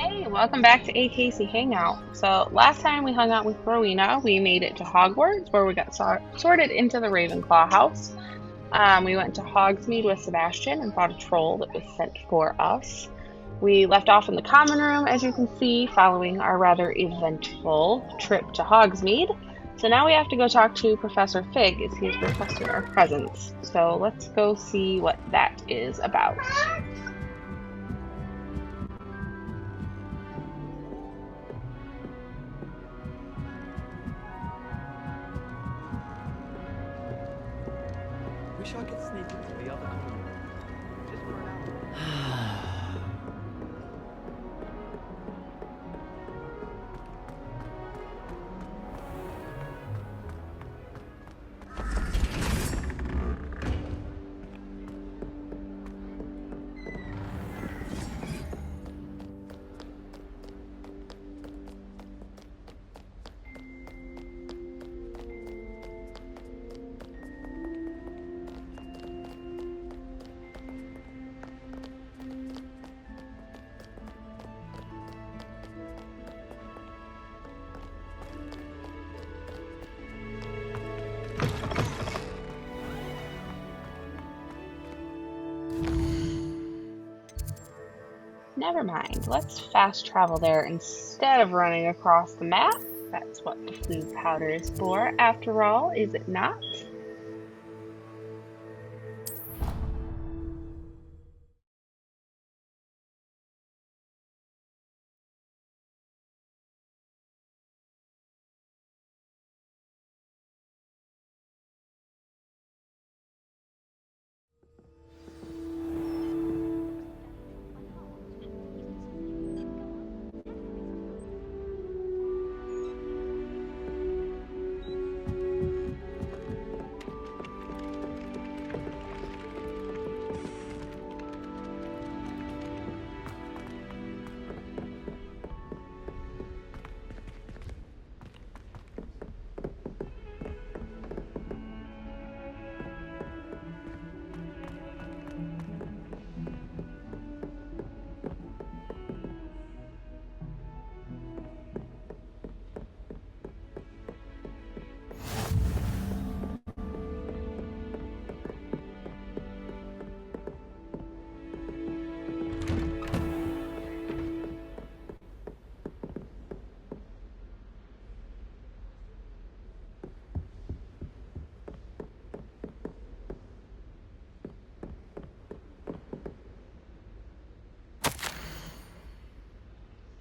Hey, welcome back to AKC Hangout. So, last time we hung out with Rowena, we made it to Hogwarts where we got sorted into the Ravenclaw house. We went to Hogsmeade with Sebastian and fought a troll that was sent for us. We left off in the common room, as you can see, following our rather eventful trip to Hogsmeade. So now we have to go talk to Professor Fig as he has requested our presence. So let's go see what that is about. Wish I could sneak into the other common room. Just for an hour. Never mind, let's fast travel there instead of running across the map. That's what the blue powder is for, after all, is it not?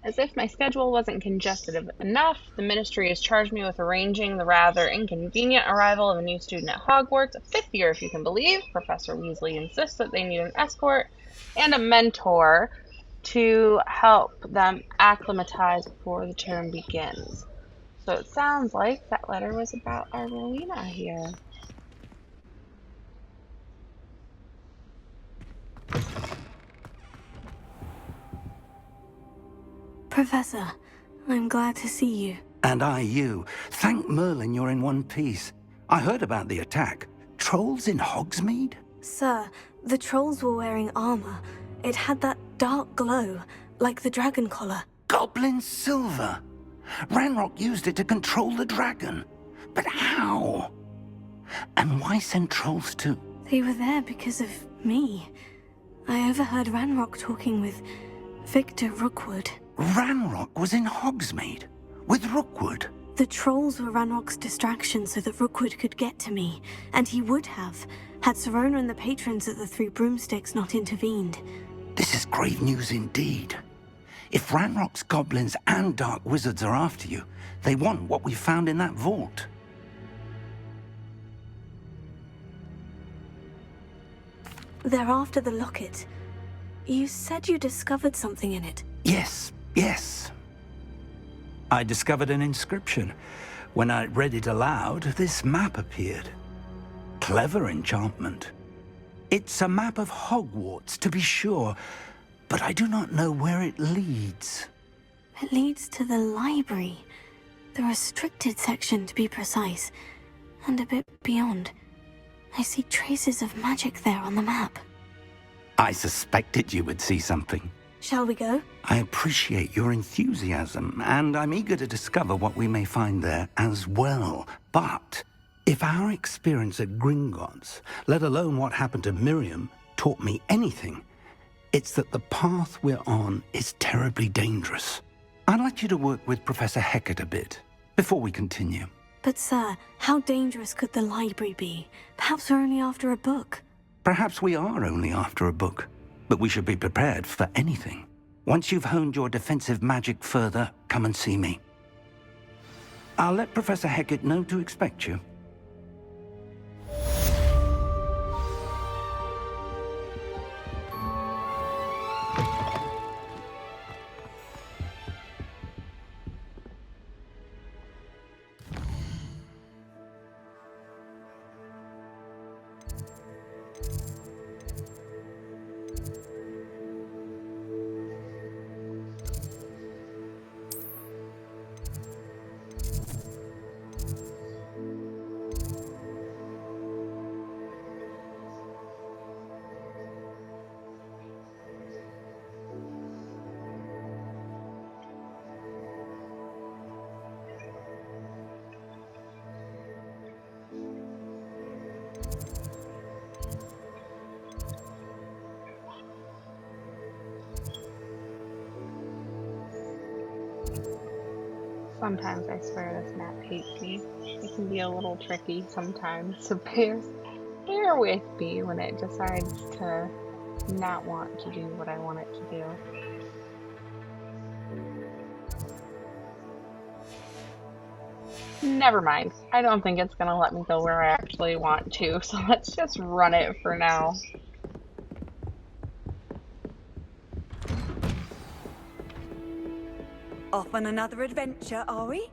As if my schedule wasn't congested enough, the Ministry has charged me with arranging the rather inconvenient arrival of a new student at Hogwarts, a fifth year if you can believe. Professor Weasley insists that they need an escort and a mentor to help them acclimatize before the term begins. So it sounds like that letter was about our Rowena here. Professor, I'm glad to see you. And I you. Thank Merlin you're in one piece. I heard about the attack. Trolls in Hogsmeade? Sir, the trolls were wearing armor. It had that dark glow, like the dragon collar. Goblin silver! Ranrock used it to control the dragon. But how? And why send trolls to... They were there because of me. I overheard Ranrock talking with Victor Rookwood. Ranrock was in Hogsmeade? With Rookwood? The trolls were Ranrock's distraction so that Rookwood could get to me, and he would have, had Serona and the patrons at the Three Broomsticks not intervened. This is grave news indeed. If Ranrock's goblins and dark wizards are after you, they want what we found in that vault. They're after the locket. You said you discovered something in it. Yes. I discovered an inscription. When I read it aloud, this map appeared. Clever enchantment. It's a map of Hogwarts, to be sure, but I do not know where it leads. It leads to the library. The restricted section, to be precise. And a bit beyond. I see traces of magic there on the map. I suspected you would see something. Shall we go? I appreciate your enthusiasm, and I'm eager to discover what we may find there as well. But if our experience at Gringotts, let alone what happened to Miriam, taught me anything, it's that the path we're on is terribly dangerous. I'd like you to work with Professor Hecat a bit before we continue. But sir, how dangerous could the library be? Perhaps we're only after a book. Perhaps we are only after a book, but we should be prepared for anything. Once you've honed your defensive magic further, come and see me. I'll let Professor Hecat know to expect you. Sometimes I swear this map hates me. It can be a little tricky sometimes, so bear with me when it decides to not want to do what I want it to do. Never mind. I don't think it's gonna let me go where I actually want to, so let's just run it for now. Off on another adventure, are we?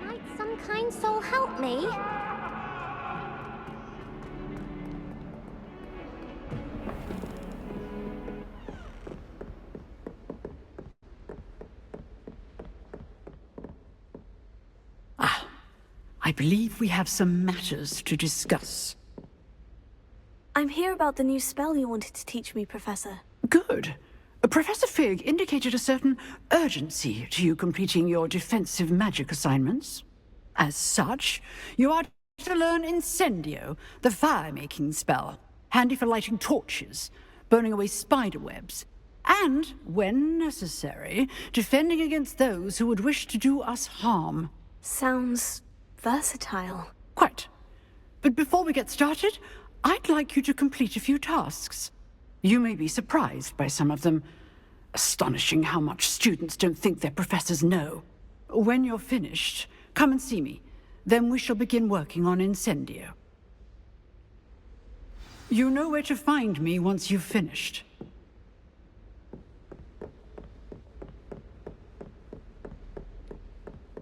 Might some kind soul help me? I believe we have some matters to discuss. I'm here about the new spell you wanted to teach me, Professor. Good. Professor Fig indicated a certain urgency to you completing your defensive magic assignments. As such, you are to learn Incendio, the fire-making spell, handy for lighting torches, burning away spider webs, and, when necessary, defending against those who would wish to do us harm. Sounds versatile. Quite. But before we get started, I'd like you to complete a few tasks. You may be surprised by some of them. Astonishing how much students don't think their professors know. When you're finished, come and see me. Then we shall begin working on Incendio. You know where to find me once you've finished.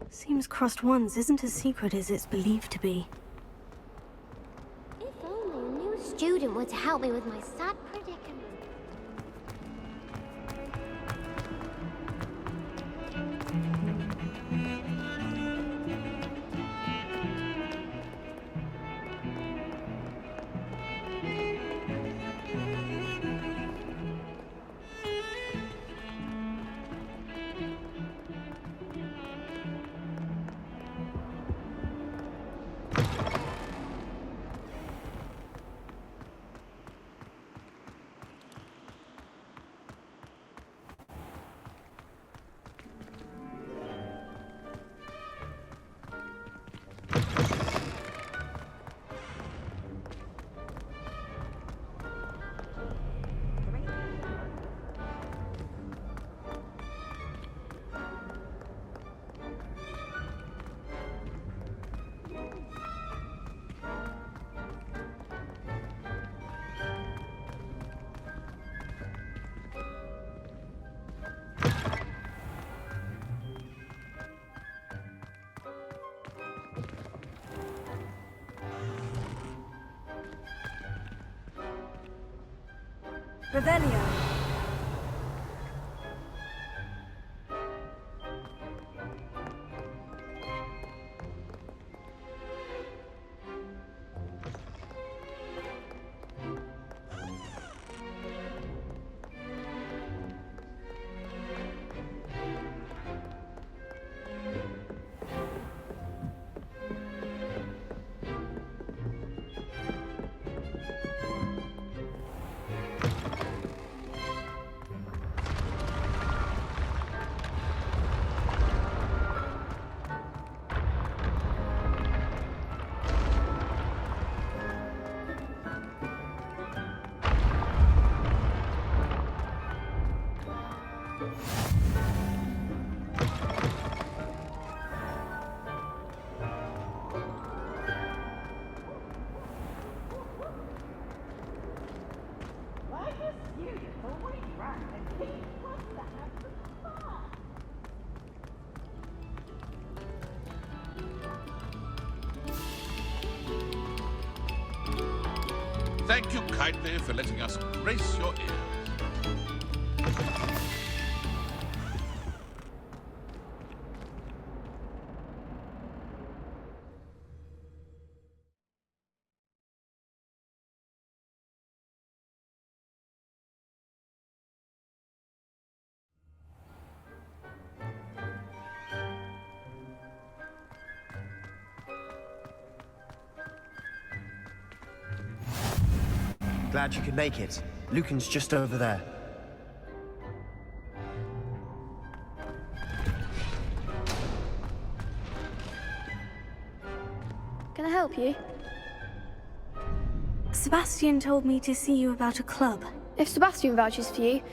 Seems crossed ones isn't as secret as it's believed to be. If only a new student were to help me with my sad predicament. Revelio. Thank you kindly for letting us grace your ears. Glad you could make it. Lucan's just over there. Can I help you? Sebastian told me to see you about a club. If Sebastian vouches for you,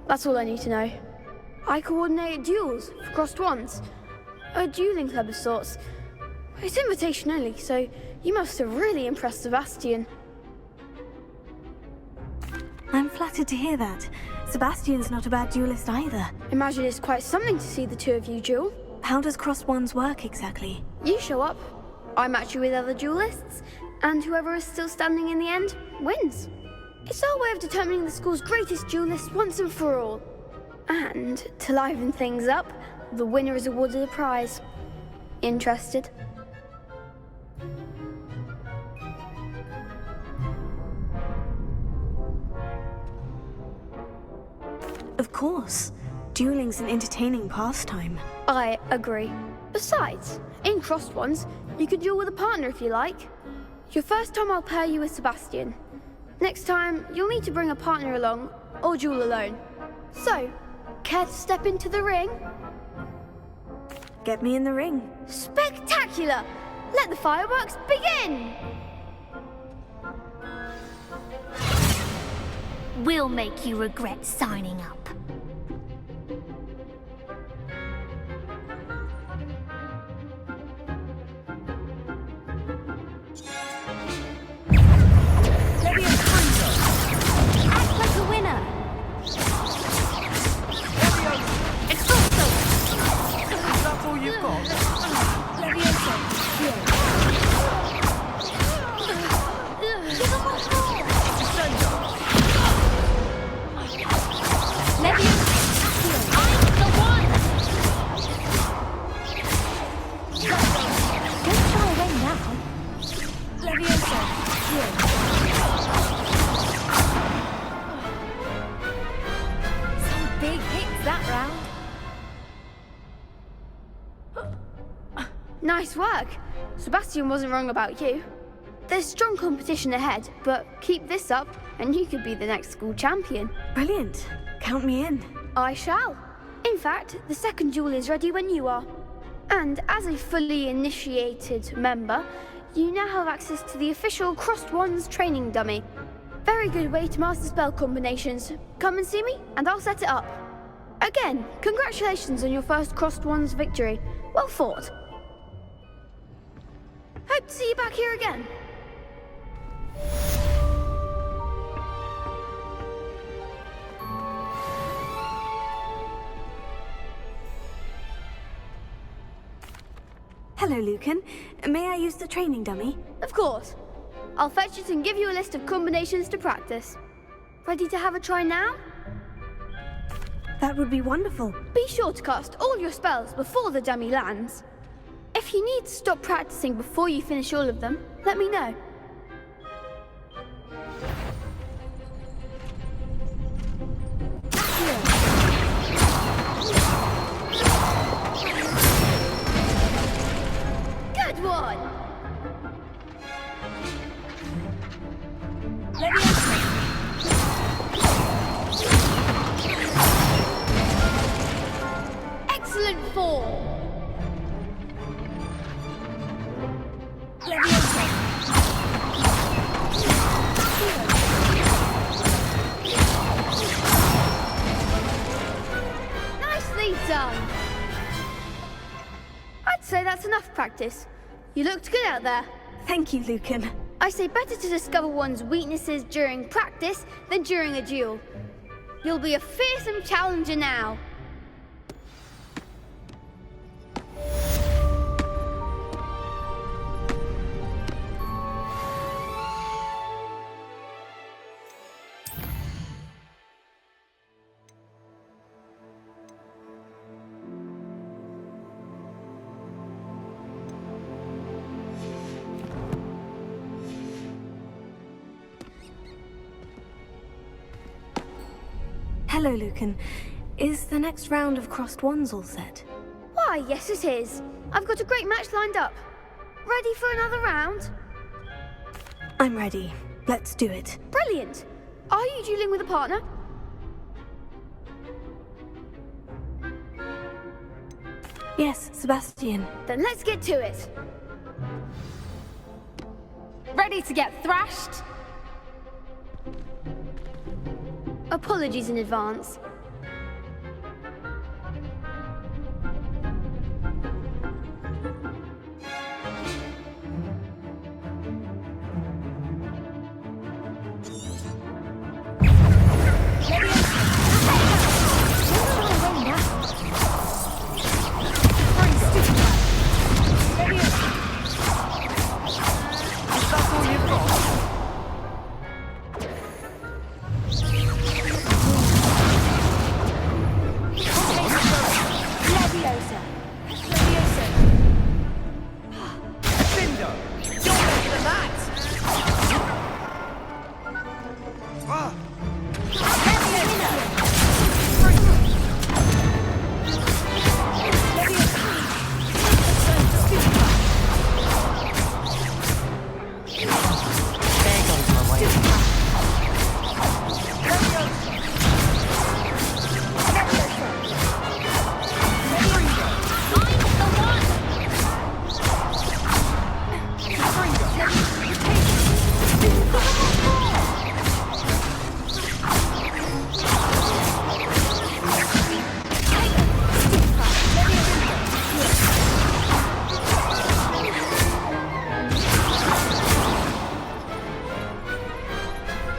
that's all I need to know. I coordinate duels for crossed ones. A dueling club of sorts. It's invitation only, so you must have really impressed Sebastian. I'm flattered to hear that. Sebastian's not a bad duelist either. Imagine it's quite something to see the two of you duel. How does crossed ones work exactly? You show up, I match you with other duelists, and whoever is still standing in the end wins. It's our way of determining the school's greatest duelist once and for all. And to liven things up, the winner is awarded a prize. Interested? Of course. Dueling's an entertaining pastime. I agree. Besides, in crossed ones, you can duel with a partner if you like. Your first time I'll pair you with Sebastian. Next time, you'll need to bring a partner along, or duel alone. So, care to step into the ring? Get me in the ring. Spectacular! Let the fireworks begin! We'll make you regret signing up. Act like a winner. That's all you've got? Nice work. Sebastian wasn't wrong about you. There's strong competition ahead, but keep this up and you could be the next school champion. Brilliant. Count me in. I shall. In fact, the second duel is ready when you are. And as a fully initiated member, you now have access to the official Crossed Wands training dummy. Very good way to master spell combinations. Come and see me and I'll set it up. Again, congratulations on your first Crossed Wands victory. Well fought. Hope to see you back here again. Hello, Lucan. May I use the training dummy? Of course. I'll fetch it and give you a list of combinations to practice. Ready to have a try now? That would be wonderful. Be sure to cast all your spells before the dummy lands. If you need to stop practicing before you finish all of them, let me know. Good one! Excellent form! Nicely done! I'd say that's enough practice. You looked good out there. Thank you, Lucan. I say better to discover one's weaknesses during practice than during a duel. You'll be a fearsome challenger now. Hello, Lucan. Is the next round of crossed wands all set? Why, yes it is. I've got a great match lined up. Ready for another round? I'm ready. Let's do it. Brilliant! Are you dueling with a partner? Yes, Sebastian. Then let's get to it. Ready to get thrashed? Apologies in advance.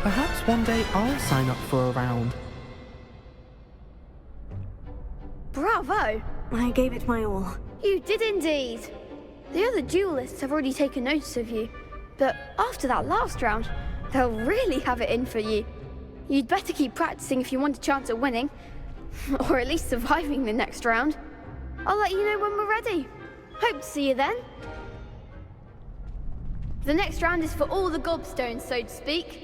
Perhaps one day I'll sign up for a round. Bravo! I gave it my all. You did indeed. The other duelists have already taken notice of you, but after that last round, they'll really have it in for you. You'd better keep practicing if you want a chance at winning, or at least surviving the next round. I'll let you know when we're ready. Hope to see you then. The next round is for all the gobstones, so to speak.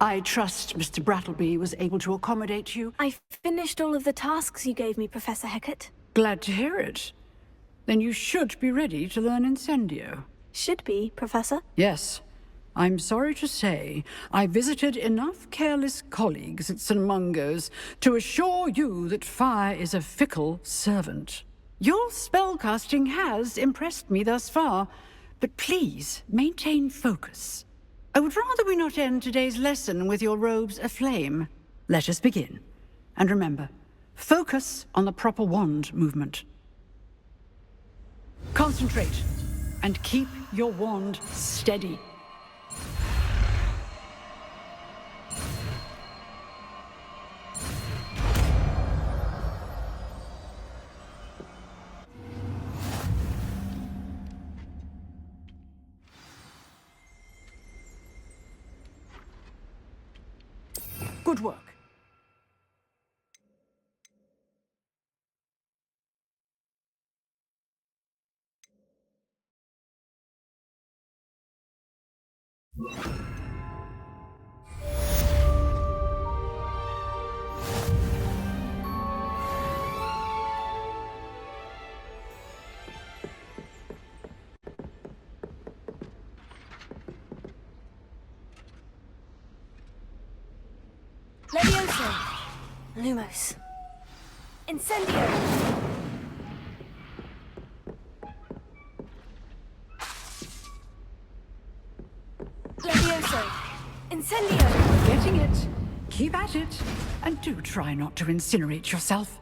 I trust Mr. Brattleby was able to accommodate you. I finished all of the tasks you gave me, Professor Hecat. Glad to hear it. Then you should be ready to learn Incendio. Should be, Professor. Yes. I'm sorry to say, I visited enough careless colleagues at St. Mungo's to assure you that fire is a fickle servant. Your spellcasting has impressed me thus far, but please maintain focus. I would rather we not end today's lesson with your robes aflame. Let us begin. And remember, focus on the proper wand movement. Concentrate, and keep your wand steady. Good work. Levioso! Lumos. Incendio! Levioso! Incendio! Getting it. Keep at it. And do try not to incinerate yourself.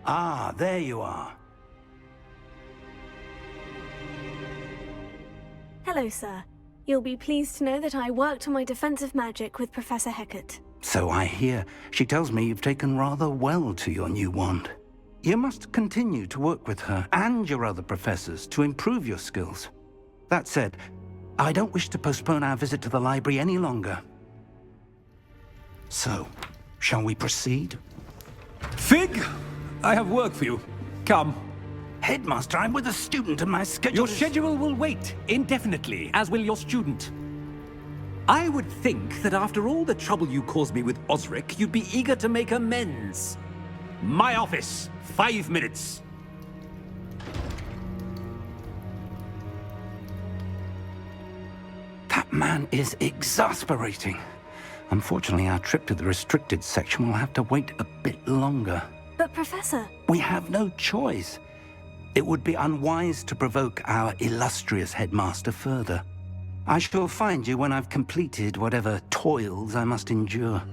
Ah, there you are. Hello, sir. You'll be pleased to know that I worked on my defensive magic with Professor Hecat. So I hear. She tells me you've taken rather well to your new wand. You must continue to work with her and your other professors to improve your skills. That said, I don't wish to postpone our visit to the library any longer. So, shall we proceed? Fig! I have work for you. Come. Headmaster, I'm with a student and my schedule Your schedule will wait indefinitely, as will your student. I would think that after all the trouble you caused me with Osric, you'd be eager to make amends. My office, 5 minutes. That man is exasperating. Unfortunately, our trip to the restricted section will have to wait a bit longer. But, Professor... We have no choice. It would be unwise to provoke our illustrious headmaster further. I shall find you when I've completed whatever toils I must endure.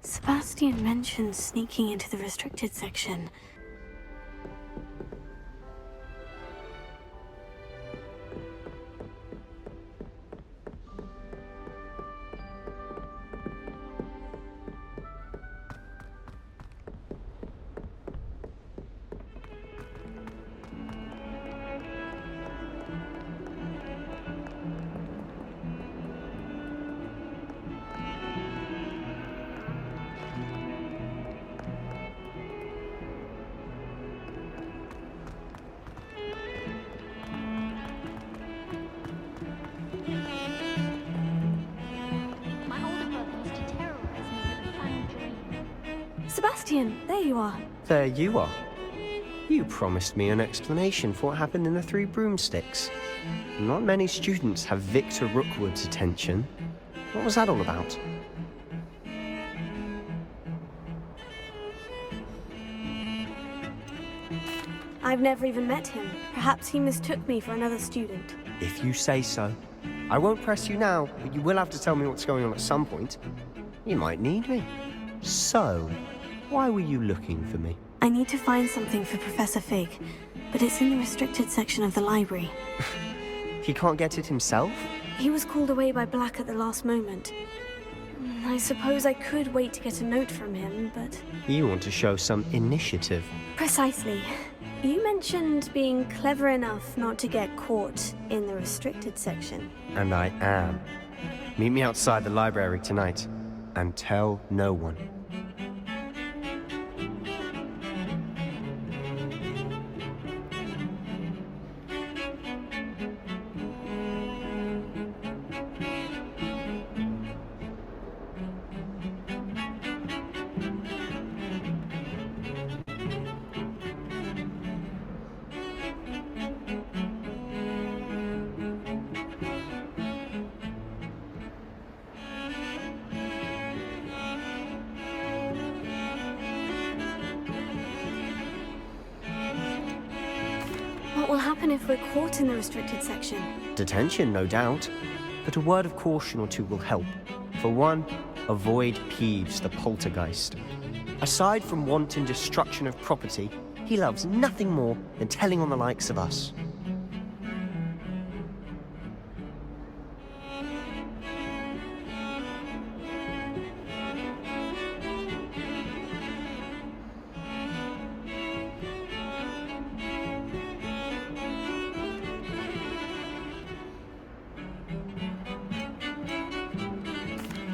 Sebastian mentioned sneaking into the restricted section. Sebastian, there you are. There you are. You promised me an explanation for what happened in the Three Broomsticks. Not many students have Victor Rookwood's attention. What was that all about? I've never even met him. Perhaps he mistook me for another student. If you say so. I won't press you now, but you will have to tell me what's going on at some point. You might need me. So, why were you looking for me? I need to find something for Professor Fig, but it's in the restricted section of the library. He can't get it himself? He was called away by Black at the last moment. I suppose I could wait to get a note from him, but... You want to show some initiative. Precisely. You mentioned being clever enough not to get caught in the restricted section. And I am. Meet me outside the library tonight, and tell no one. What will happen if we're caught in the restricted section? Detention, no doubt. But a word of caution or two will help. For one, avoid Peeves, the poltergeist. Aside from wanton destruction of property, he loves nothing more than telling on the likes of us.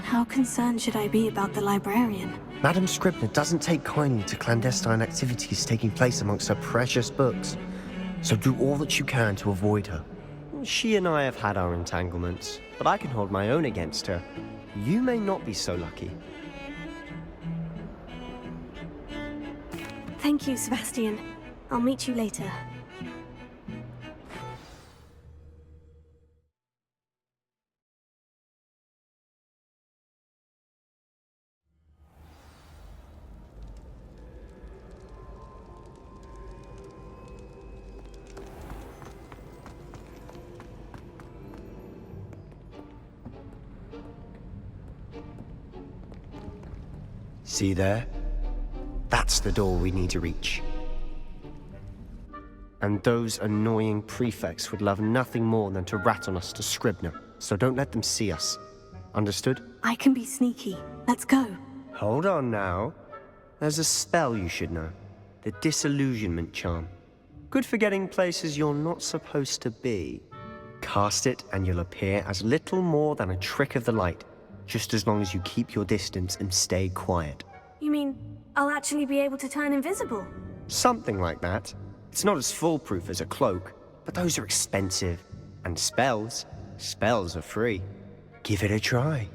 How concerned should I be about the librarian? Madam Scribner doesn't take kindly to clandestine activities taking place amongst her precious books, so do all that you can to avoid her. She and I have had our entanglements, but I can hold my own against her. You may not be so lucky. Thank you, Sebastian. I'll meet you later. See there? That's the door we need to reach. And those annoying prefects would love nothing more than to rat on us to Scribner, so don't let them see us. Understood? I can be sneaky. Let's go. Hold on now. There's a spell you should know. The Disillusionment Charm. Good for getting places you're not supposed to be. Cast it and you'll appear as little more than a trick of the light, just as long as you keep your distance and stay quiet. You mean I'll actually be able to turn invisible? Something like that. It's not as foolproof as a cloak, but those are expensive. And spells are free. Give it a try.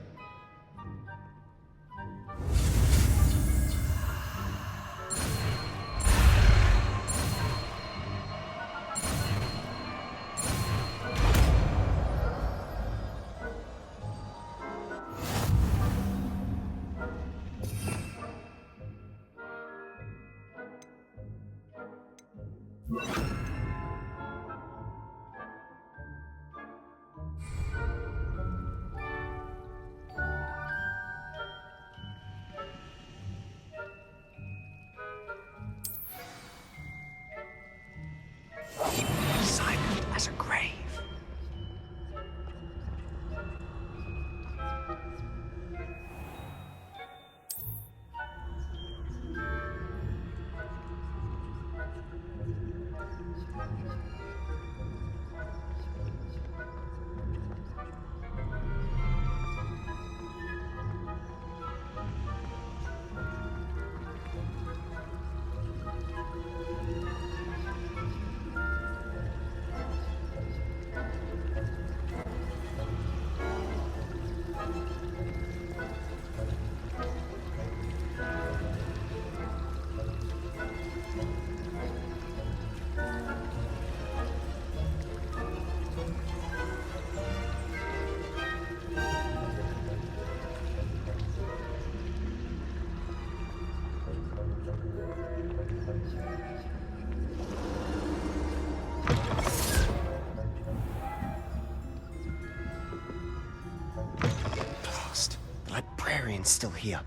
Merlin's still here.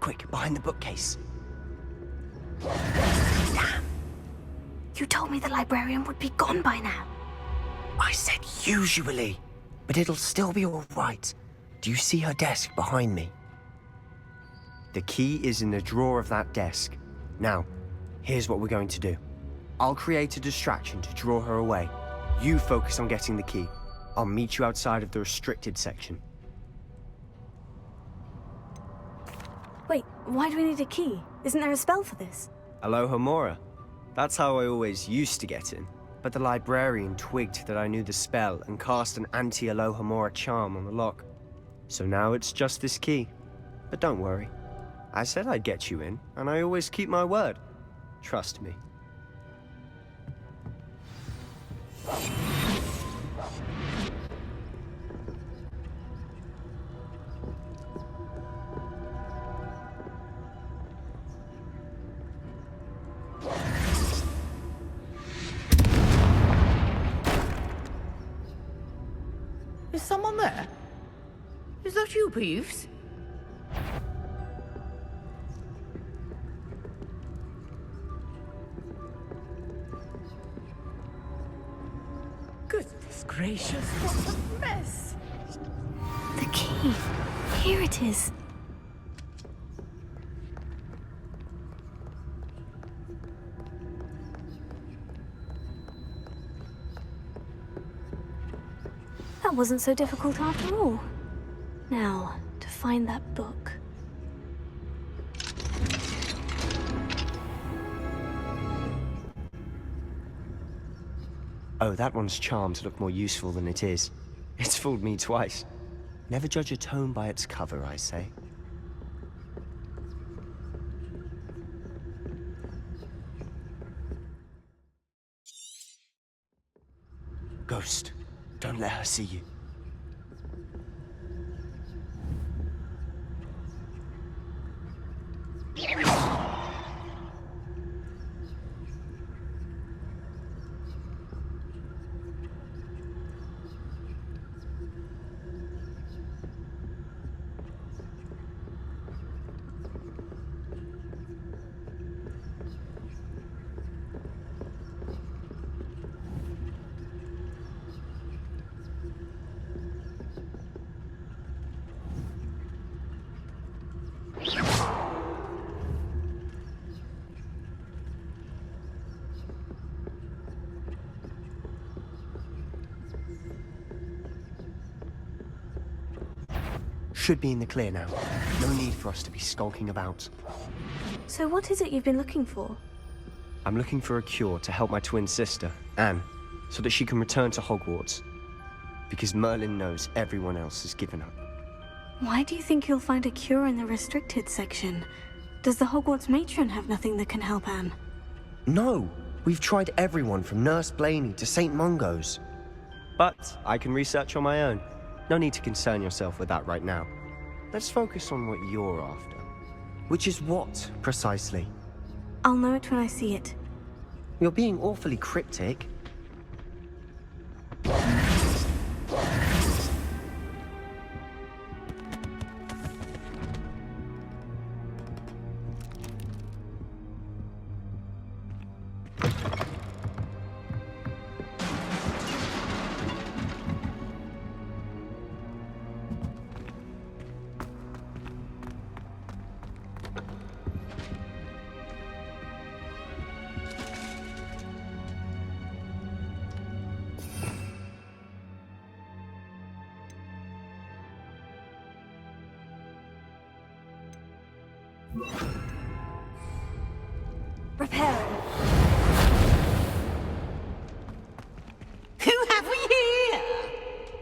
Quick, behind the bookcase. Damn. You told me the librarian would be gone by now. I said usually, but it'll still be all right. Do you see her desk behind me? The key is in the drawer of that desk. Now, here's what we're going to do. I'll create a distraction to draw her away. You focus on getting the key. I'll meet you outside of the restricted section. Wait, why do we need a key? Isn't there a spell for this? Alohomora. That's how I always used to get in. But the librarian twigged that I knew the spell and cast an anti-Alohomora charm on the lock. So now it's just this key. But don't worry. I said I'd get you in, and I always keep my word. Trust me. Is someone there? Is that you, Peeves? Goodness gracious, what a mess! The key. Here it is. That wasn't so difficult after all. Now, to find that book. Oh, that one's charmed to look more useful than it is. It's fooled me twice. Never judge a tome by its cover, I say. Ghost, don't let her see you. Should be in the clear now. No need for us to be skulking about. So what is it you've been looking for? I'm looking for a cure to help my twin sister, Anne, so that she can return to Hogwarts. Because Merlin knows everyone else has given up. Why do you think you'll find a cure in the restricted section? Does the Hogwarts matron have nothing that can help Anne? No! We've tried everyone from Nurse Blaney to St. Mungo's. But I can research on my own. No need to concern yourself with that right now. Let's focus on what you're after. Which is what, precisely? I'll know it when I see it. You're being awfully cryptic. Repairing. Who have we here?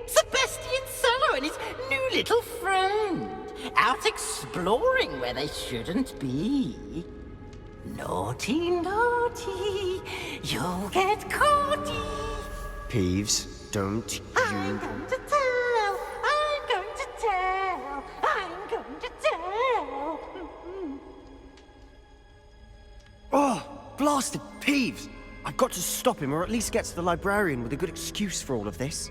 Sebastian Sallow and his new little friend. Out exploring where they shouldn't be. Naughty, naughty, you'll get caughty. Peeves, don't you... I'm going to tell, I'm going to tell, I'm going to tell. Oh, blasted Peeves! I've got to stop him, or at least get to the librarian with a good excuse for all of this.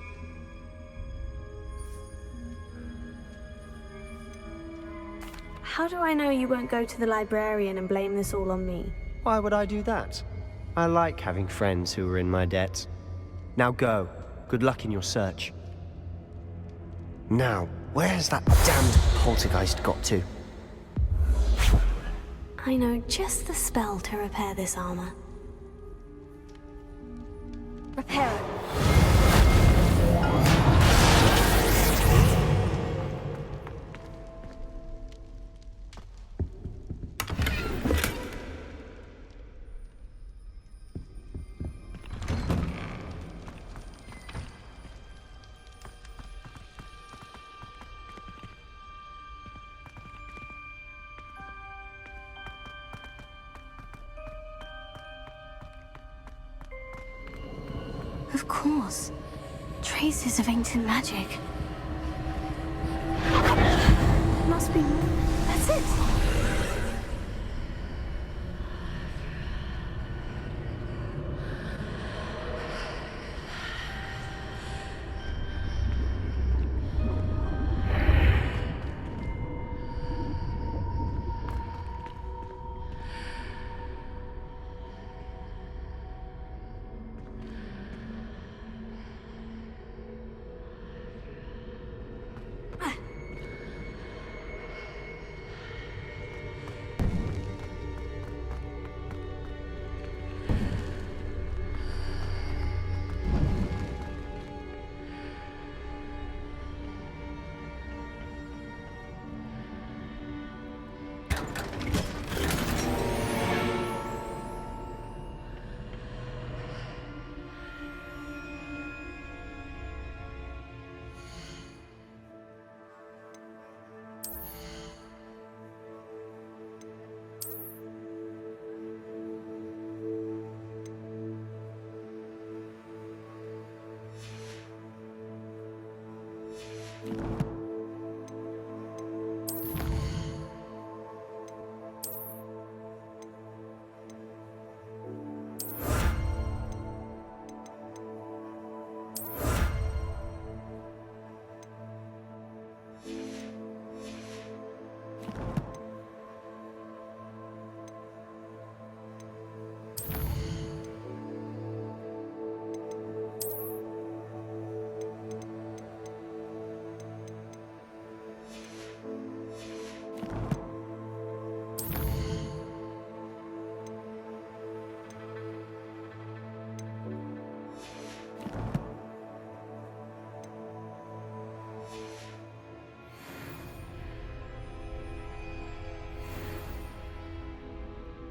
how do I know you won't go to the librarian and blame this all on me? Why would I do that? I like having friends who are in my debt. Now go. Good luck in your search. Now, where's that damned poltergeist got to? I know just the spell to repair this armor. Repair it. Of course. Traces of ancient magic. Must be more. That's it.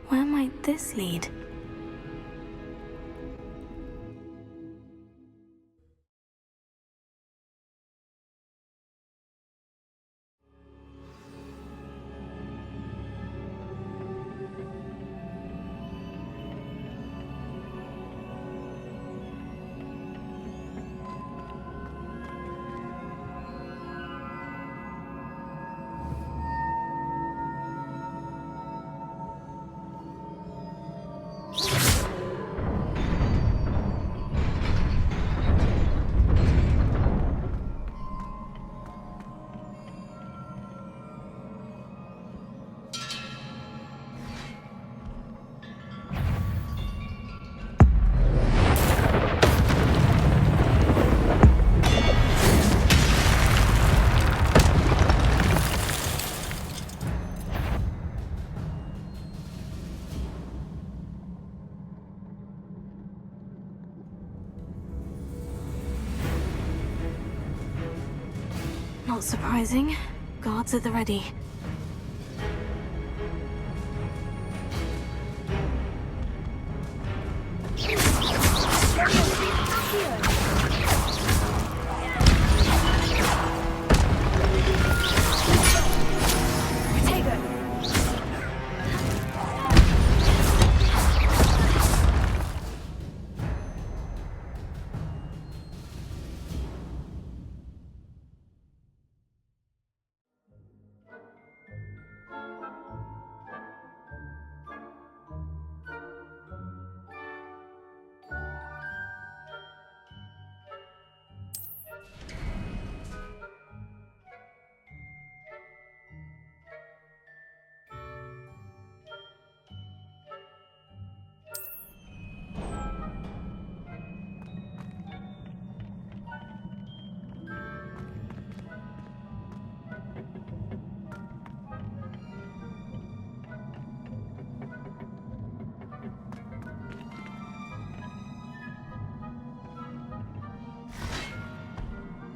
Where might this lead? Not surprising. Guards at the ready.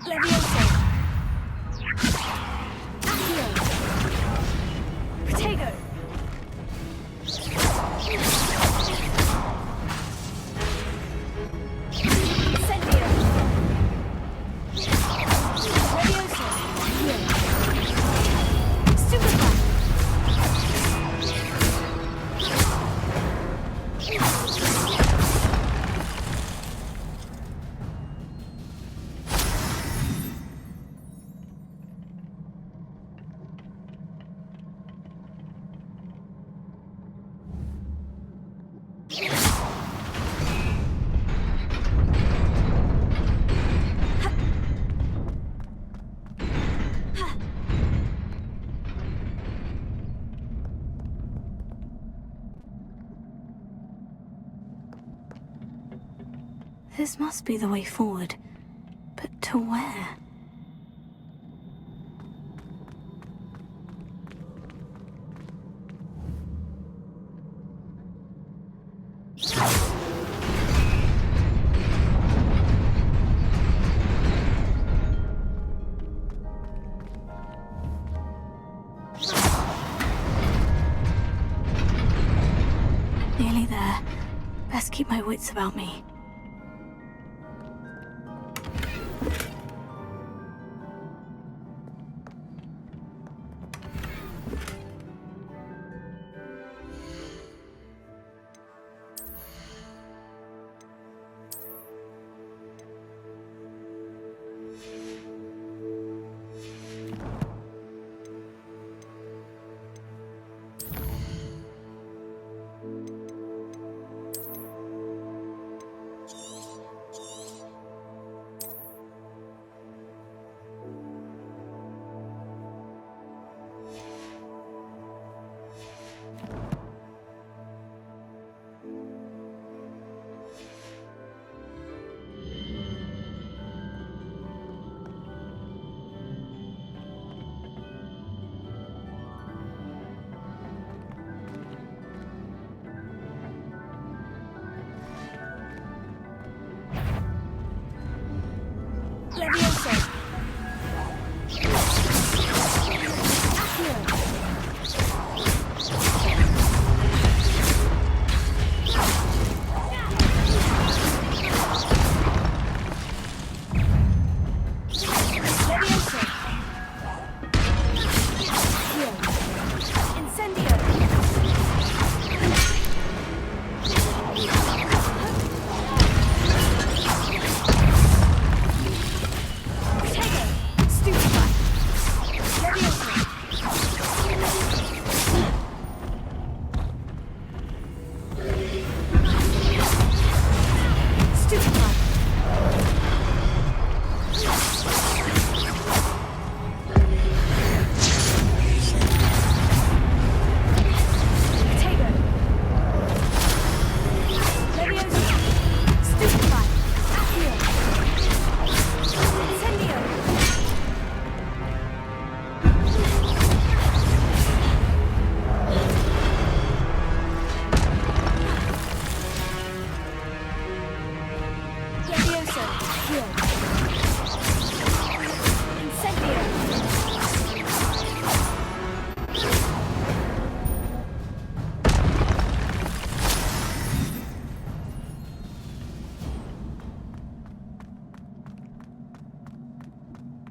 Levioso. Accio. Protego. Incendio. Levioso. Accio. Superfly. This must be the way forward. But to where? Nearly there. Best keep my wits about me. Levioso. Accio. Levioso. Accio. Incendio.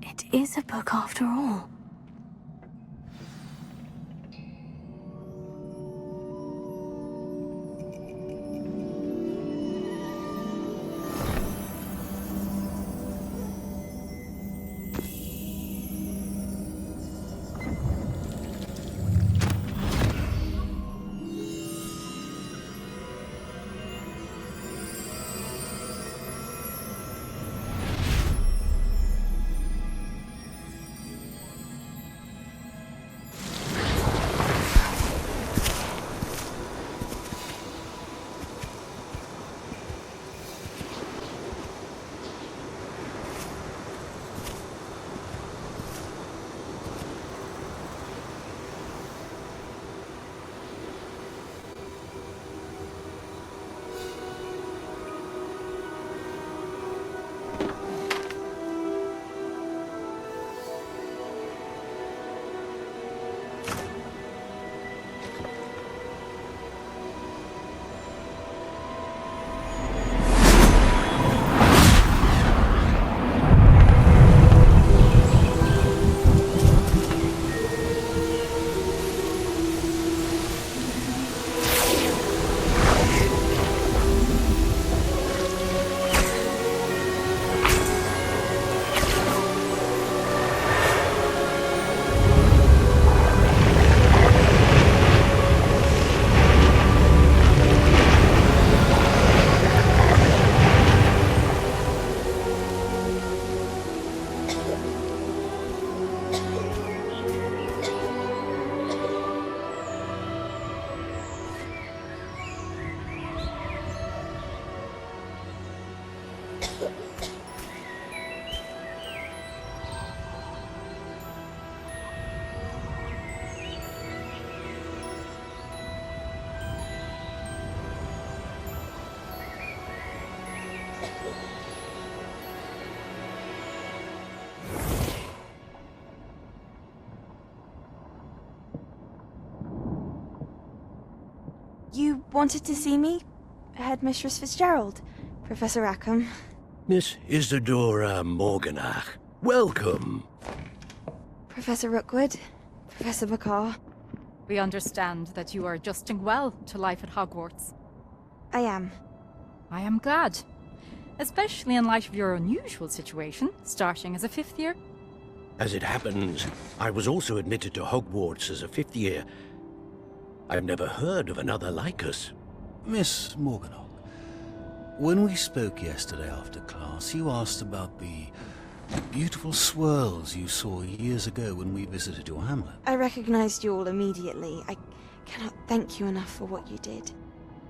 It is a book after all. You wanted to see me? Headmistress Fitzgerald? Professor Rackham? Miss Isadora Morganach, welcome. Professor Rookwood? Professor Bakar? We understand that you are adjusting well to life at Hogwarts. I am. I am glad. Especially in light of your unusual situation, starting as a 5th year. As it happens, I was also admitted to Hogwarts as a 5th year. I've never heard of another like us. Miss Morganach, when we spoke yesterday after class, you asked about the beautiful swirls you saw years ago when we visited your hamlet. I recognized you all immediately. I cannot thank you enough for what you did.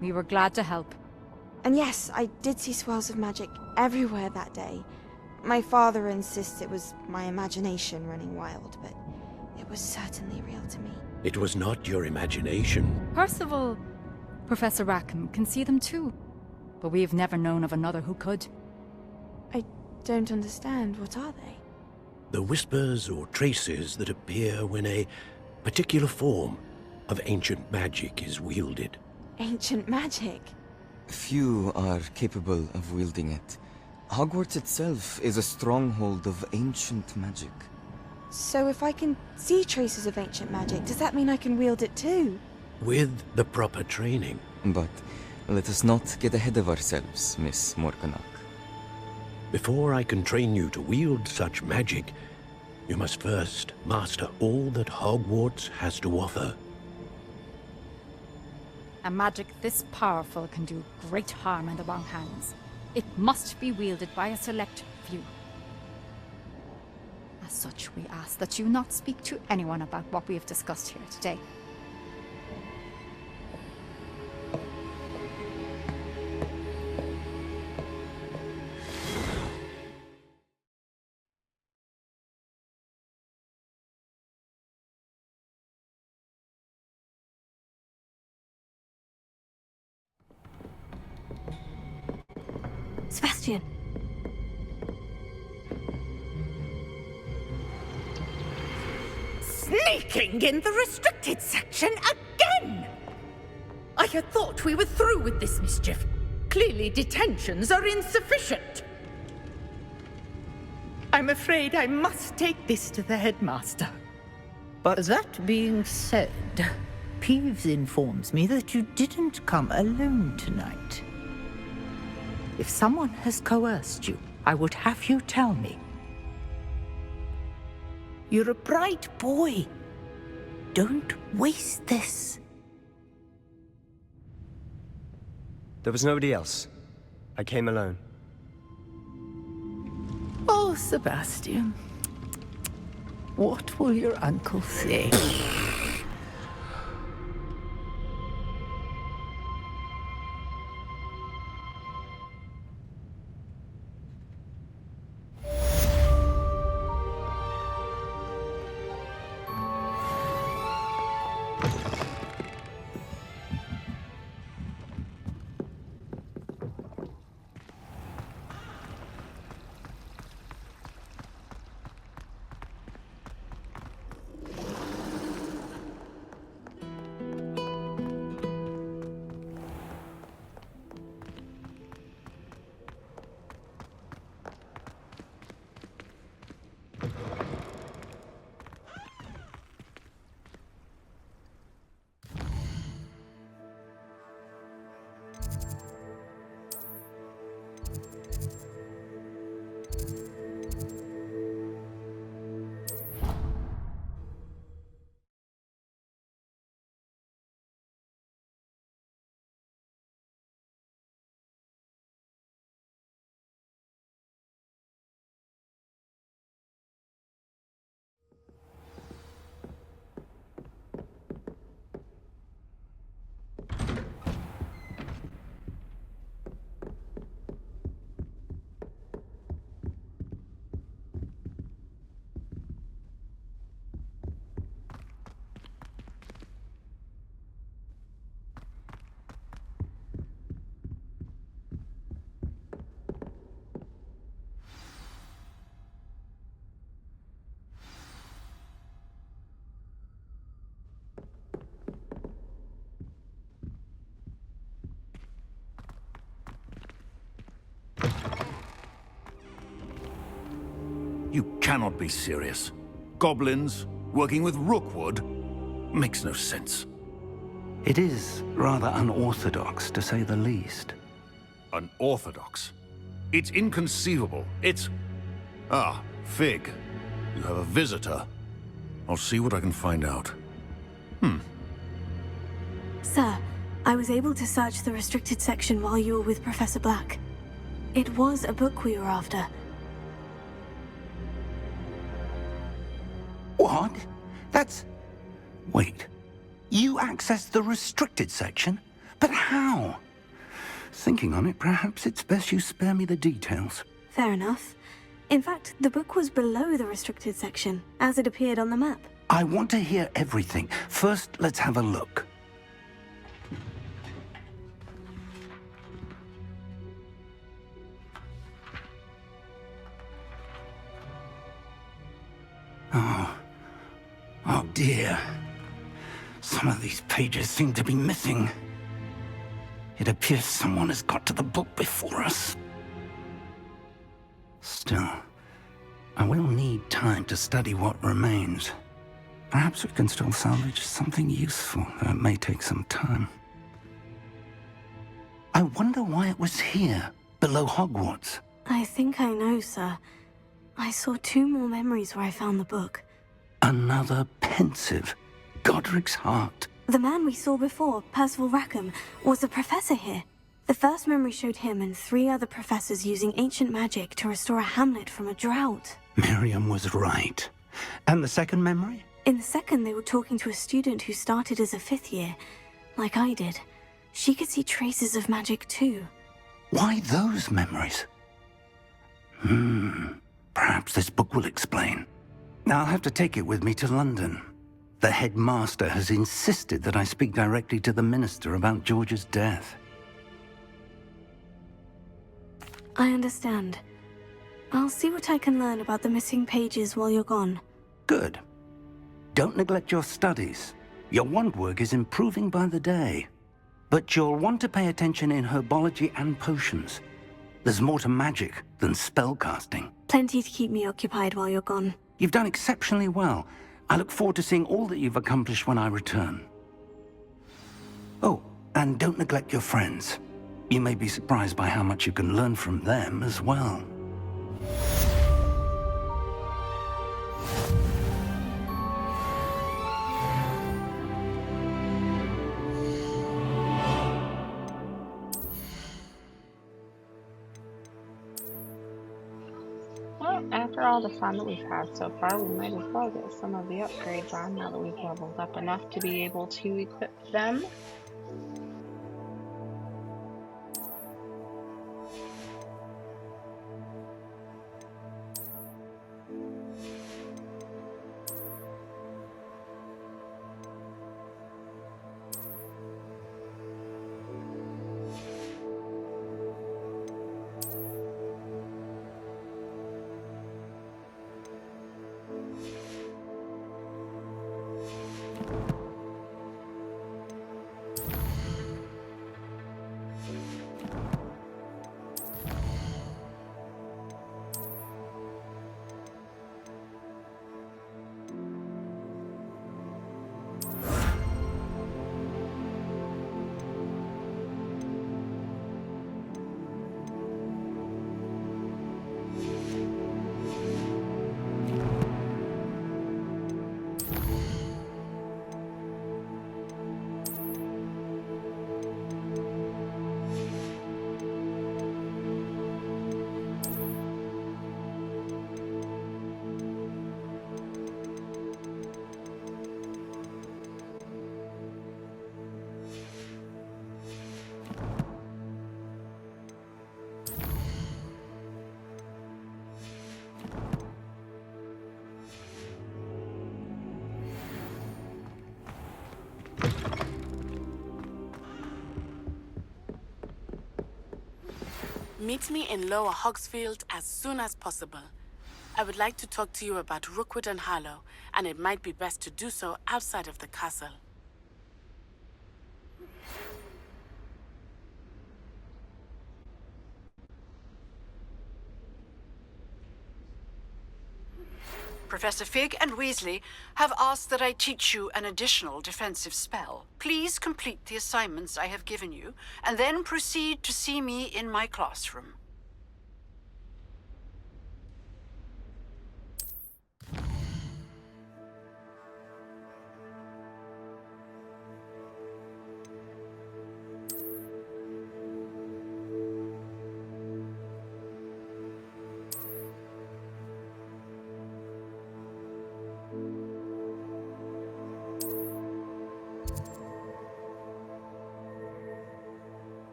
We were glad to help. And yes, I did see swirls of magic everywhere that day. My father insists it was my imagination running wild, but it was certainly real to me. It was not your imagination. Percival, Professor Rackham can see them too. But we've never known of another who could. I don't understand. What are they? The whispers or traces that appear when a particular form of ancient magic is wielded. Ancient magic? Few are capable of wielding it. Hogwarts itself is a stronghold of ancient magic. So if I can see traces of ancient magic, does that mean I can wield it too? With the proper training. But let us not get ahead of ourselves, Miss Morganach. Before I can train you to wield such magic, you must first master all that Hogwarts has to offer. A magic this powerful can do great harm in the wrong hands. It must be wielded by a select few. As such, we ask that you not speak to anyone about what we have discussed here today. Sebastian! Sneaking in the restricted section again! I had thought we were through with this mischief. Clearly detentions are insufficient. I'm afraid I must take this to the headmaster. But that being said, Peeves informs me that you didn't come alone tonight. If someone has coerced you, I would have you tell me. You're a bright boy. Don't waste this. There was nobody else. I came alone. Oh, Sebastian. What will your uncle say? You cannot be serious. Goblins working with Rookwood? Makes no sense. It is rather unorthodox, to say the least. Unorthodox? It's inconceivable. It's... Ah, Fig. You have a visitor. I'll see what I can find out. Sir, I was able to search the restricted section while you were with Professor Black. It was a book we were after. What? That's... Wait. You accessed the restricted section? But how? Thinking on it, perhaps it's best you spare me the details. Fair enough. In fact, the book was below the restricted section, as it appeared on the map. I want to hear everything. First, let's have a look. Oh dear. Some of these pages seem to be missing. It appears someone has got to the book before us. Still, I will need time to study what remains. Perhaps we can still salvage something useful, though it may take some time. I wonder why it was here, below Hogwarts. I think I know, sir. I saw 2 more memories where I found the book. Another pensive. Godric's heart. The man we saw before, Percival Rackham, was a professor here. The first memory showed him and 3 other professors using ancient magic to restore a hamlet from a drought. Miriam was right. And the second memory? In the second, they were talking to a student who started as a 5th year, like I did. She could see traces of magic too. Why those memories? Perhaps this book will explain. I'll have to take it with me to London. The headmaster has insisted that I speak directly to the minister about George's death. I understand. I'll see what I can learn about the missing pages while you're gone. Good. Don't neglect your studies. Your wand work is improving by the day. But you'll want to pay attention in herbology and potions. There's more to magic than spellcasting. Plenty to keep me occupied while you're gone. You've done exceptionally well. I look forward to seeing all that you've accomplished when I return. Oh, and don't neglect your friends. You may be surprised by how much you can learn from them as well. Well, after all the fun that we've had so far, we might as well get some of the upgrades on now that we've leveled up enough to be able to equip them. Meet me in Lower Hogsfield as soon as possible. I would like to talk to you about Rookwood and Harlow, and it might be best to do so outside of the castle. Professor Fig and Weasley have asked that I teach you an additional defensive spell. Please complete the assignments I have given you, and then proceed to see me in my classroom.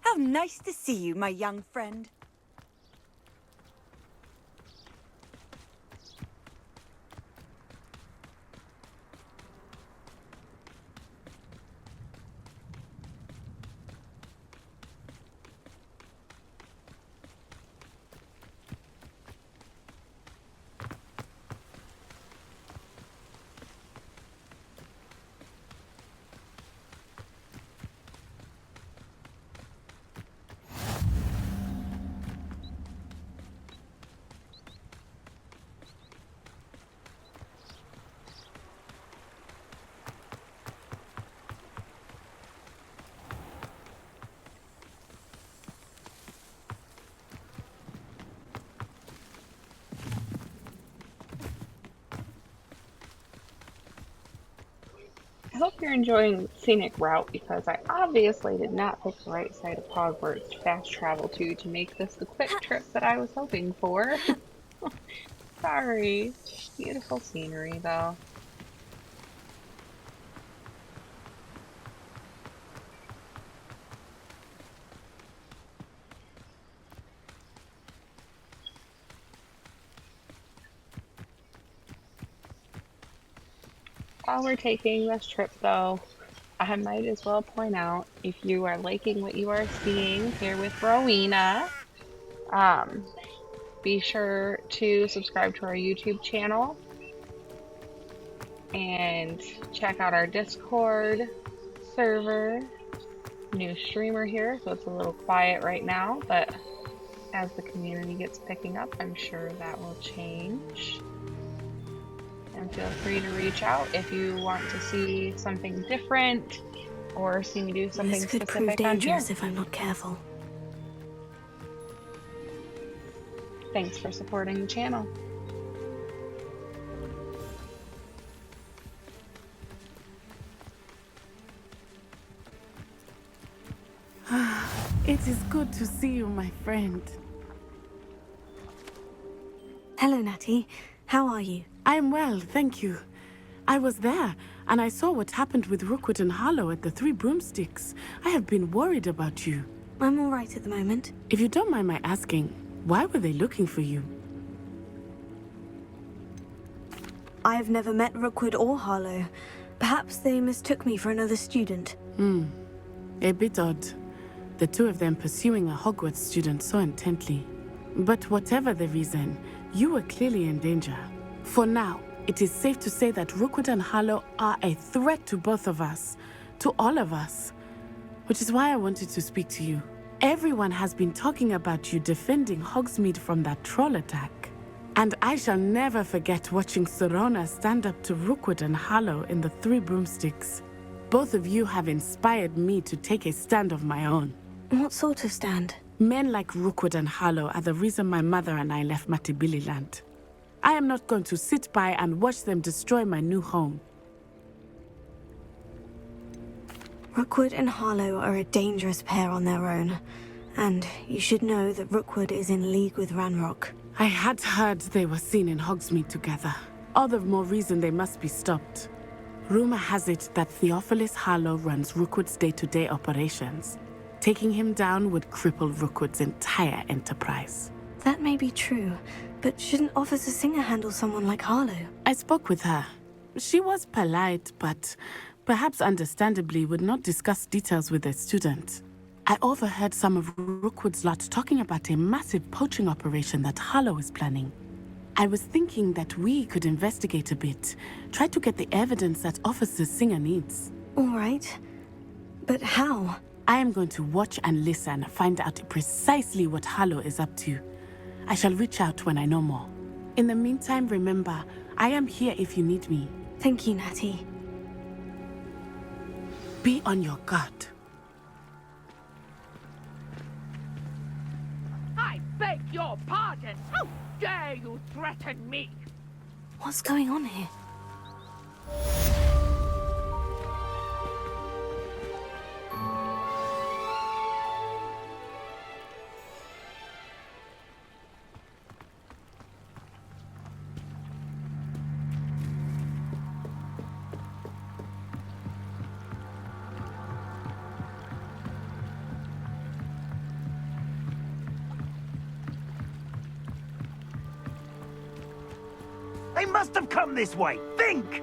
How nice to see you, my young friend. I hope you're enjoying the scenic route because I obviously did not pick the right side of Hogwarts to fast travel to make this the quick trip that I was hoping for. Sorry. Beautiful scenery though. While we're taking this trip though, I might as well point out if you are liking what you are seeing here with Rowena, be sure to subscribe to our YouTube channel and check out our Discord server. New streamer here, so it's a little quiet right now, but as the community gets picking up, I'm sure that will change. And feel free to reach out if you want to see something different or see me do something This could prove specific on here. dangerous if I'm not careful. Thanks for supporting the channel. It is good to see you, my friend. Hello, Natty. How are you? I am well, thank you. I was there, and I saw what happened with Rookwood and Harlow at the Three Broomsticks. I have been worried about you. I'm all right at the moment. If you don't mind my asking, why were they looking for you? I've never met Rookwood or Harlow. Perhaps they mistook me for another student. A bit odd. The two of them pursuing a Hogwarts student so intently. But whatever the reason, you were clearly in danger. For now, it is safe to say that Rookwood and Harlow are a threat to both of us. To all of us. Which is why I wanted to speak to you. Everyone has been talking about you defending Hogsmeade from that troll attack. And I shall never forget watching Serona stand up to Rookwood and Harlow in the Three Broomsticks. Both of you have inspired me to take a stand of my own. What sort of stand? Men like Rookwood and Harlow are the reason my mother and I left Matibililand. I am not going to sit by and watch them destroy my new home. Rookwood and Harlow are a dangerous pair on their own. And you should know that Rookwood is in league with Ranrock. I had heard they were seen in Hogsmeade together. All the more reason they must be stopped. Rumor has it that Theophilus Harlow runs Rookwood's day-to-day operations. Taking him down would cripple Rookwood's entire enterprise. That may be true, but shouldn't Officer Singer handle someone like Harlow? I spoke with her. She was polite, but perhaps understandably would not discuss details with a student. I overheard some of Rookwood's lot talking about a massive poaching operation that Harlow is planning. I was thinking that we could investigate a bit, try to get the evidence that Officer Singer needs. All right. But how? I am going to watch and listen, find out precisely what Harlow is up to. I shall reach out when I know more. In the meantime, remember, I am here if you need me. Thank you, Natty. Be on your guard. I beg your pardon. How dare you threaten me? What's going on here? They must have come this way. Think!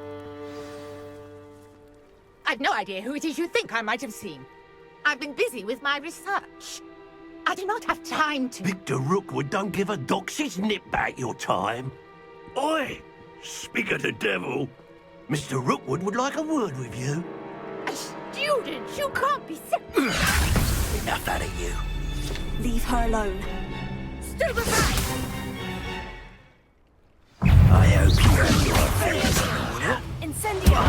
I've no idea who it is you think I might have seen. I've been busy with my research. I do not have time to... Victor Rookwood don't give a doxy's nip back your time. Oi! Speak of the devil. Mr. Rookwood would like a word with you. A student? You can't be sick. Enough out of you. Leave her alone. Stupefy! I hope you have your affairs in order. Incendio!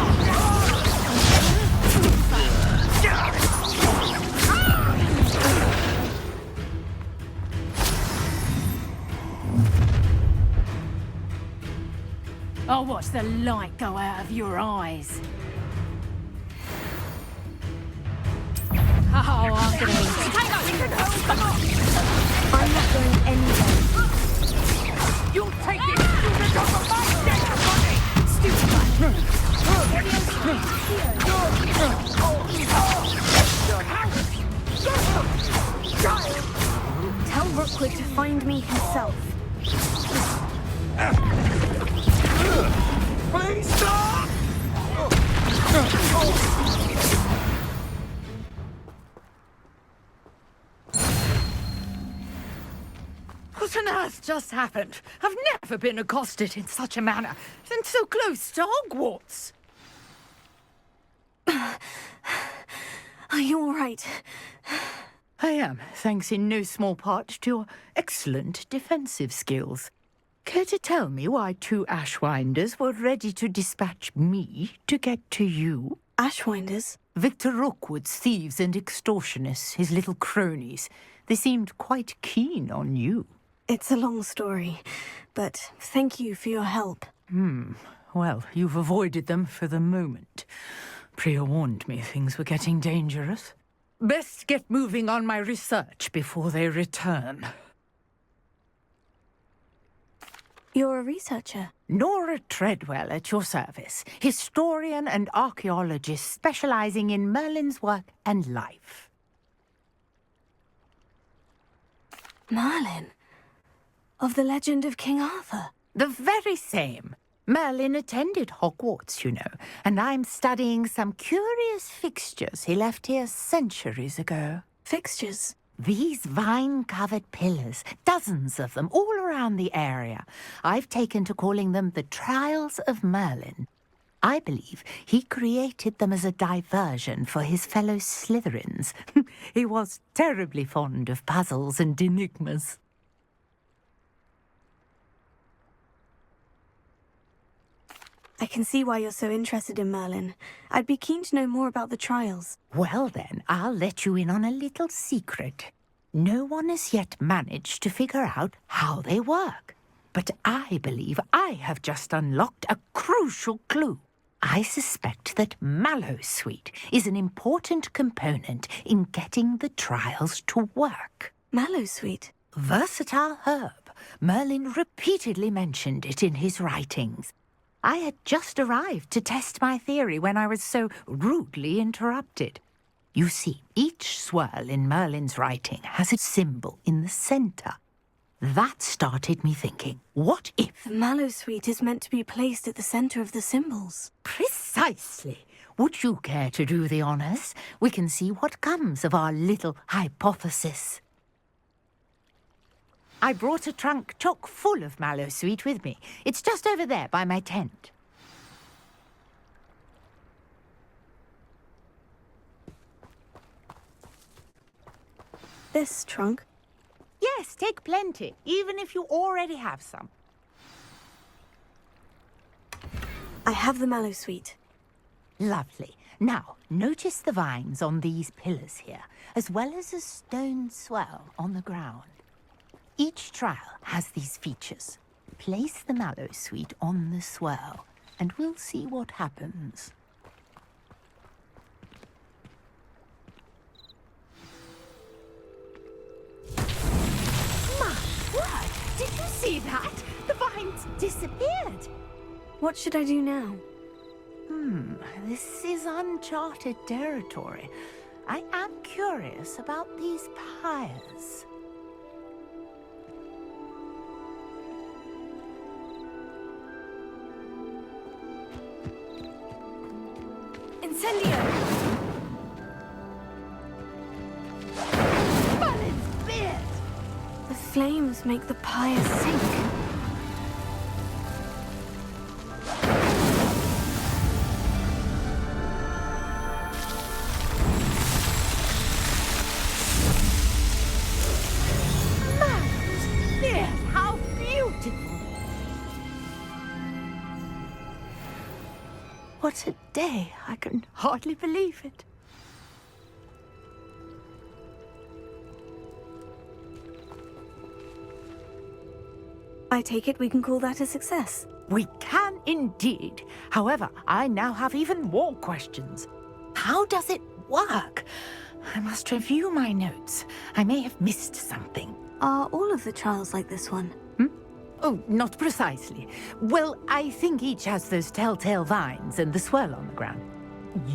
I'll watch the light go out of your eyes. Oh, I'm gonna I'm not going anywhere. You'll take this student off of my dead body! Tell Rookwood to find me himself. Please stop! What on earth just happened? I've never been accosted in such a manner, and so close to Hogwarts. Are you all right? I am, thanks in no small part to your excellent defensive skills. Care to tell me why two Ashwinders were ready to dispatch me to get to you? Ashwinders? Victor Rookwood's thieves and extortionists, his little cronies. They seemed quite keen on you. It's a long story, but thank you for your help. Well, you've avoided them for the moment. Priya warned me things were getting dangerous. Best get moving on my research before they return. You're a researcher? Nora Treadwell at your service, historian and archaeologist specializing in Merlin's work and life. Merlin? Of the legend of King Arthur? The very same. Merlin attended Hogwarts, you know, and I'm studying some curious fixtures he left here centuries ago. Fixtures? These vine-covered pillars, dozens of them, all around the area. I've taken to calling them the Trials of Merlin. I believe he created them as a diversion for his fellow Slytherins. He was terribly fond of puzzles and enigmas. I can see why you're so interested in Merlin. I'd be keen to know more about the trials. Well then, I'll let you in on a little secret. No one has yet managed to figure out how they work. But I believe I have just unlocked a crucial clue. I suspect that Mallowsweet is an important component in getting the trials to work. Mallowsweet? Versatile herb. Merlin repeatedly mentioned it in his writings. I had just arrived to test my theory when I was so rudely interrupted. You see, each swirl in Merlin's writing has a symbol in the centre. That started me thinking, what if... The Mallowsweet is meant to be placed at the centre of the symbols. Precisely. Would you care to do the honours? We can see what comes of our little hypothesis. I brought a trunk chock full of Mallowsweet with me. It's just over there by my tent. This trunk? Yes, take plenty, even if you already have some. I have the Mallowsweet. Lovely. Now, notice the vines on these pillars here, as well as a stone swell on the ground. Each trial has these features. Place the Mallowsweet on the swell, and we'll see what happens. My word! Did you see that? The vines disappeared. What should I do now? This is uncharted territory. I am curious about these pyres. Incendio! Merlin's beard! The flames make the pyre sink. Merlin's beard! How beautiful! What a day! I can hardly believe it. I take it we can call that a success. We can indeed. However, I now have even more questions. How does it work? I must review my notes. I may have missed something. Are all of the trials like this one? Oh, not precisely. Well, I think each has those telltale vines and the swirl on the ground.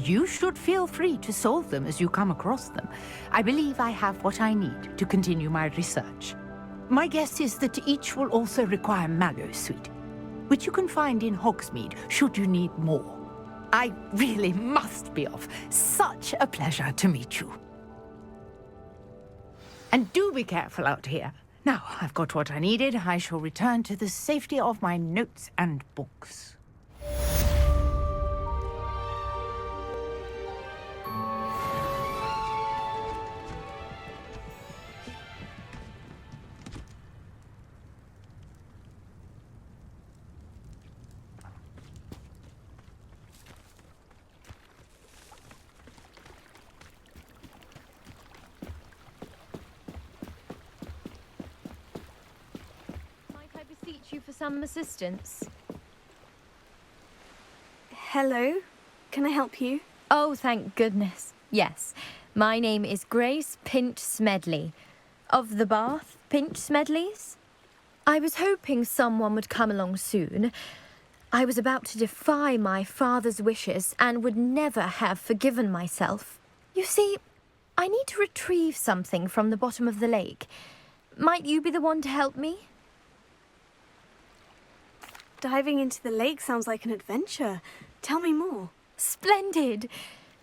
You should feel free to solve them as you come across them. I believe I have what I need to continue my research. My guess is that each will also require Mallowsweet, which you can find in Hogsmeade should you need more. I really must be off. Such a pleasure to meet you. And do be careful out here. Now, I've got what I needed. I shall return to the safety of my notes and books. You for some assistance. Hello? Can I help you? Oh, thank goodness. Yes. My name is Grace Pinch Smedley. Of the Bath Pinch Smedleys? I was hoping someone would come along soon. I was about to defy my father's wishes and would never have forgiven myself. You see, I need to retrieve something from the bottom of the lake. Might you be the one to help me? Diving into the lake sounds like an adventure. Tell me more. Splendid!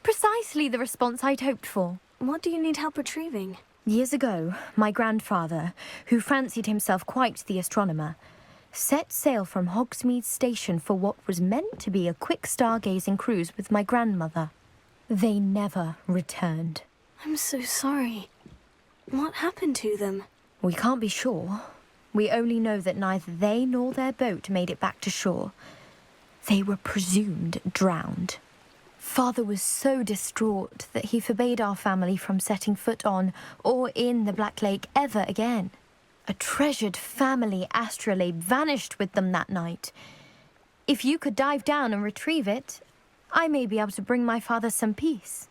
Precisely the response I'd hoped for. What do you need help retrieving? Years ago, my grandfather, who fancied himself quite the astronomer, set sail from Hogsmeade Station for what was meant to be a quick stargazing cruise with my grandmother. They never returned. I'm so sorry. What happened to them? We can't be sure. We only know that neither they nor their boat made it back to shore. They were presumed drowned. Father was so distraught that he forbade our family from setting foot on or in the Black Lake ever again. A treasured family astrolabe vanished with them that night. If you could dive down and retrieve it, I may be able to bring my father some peace.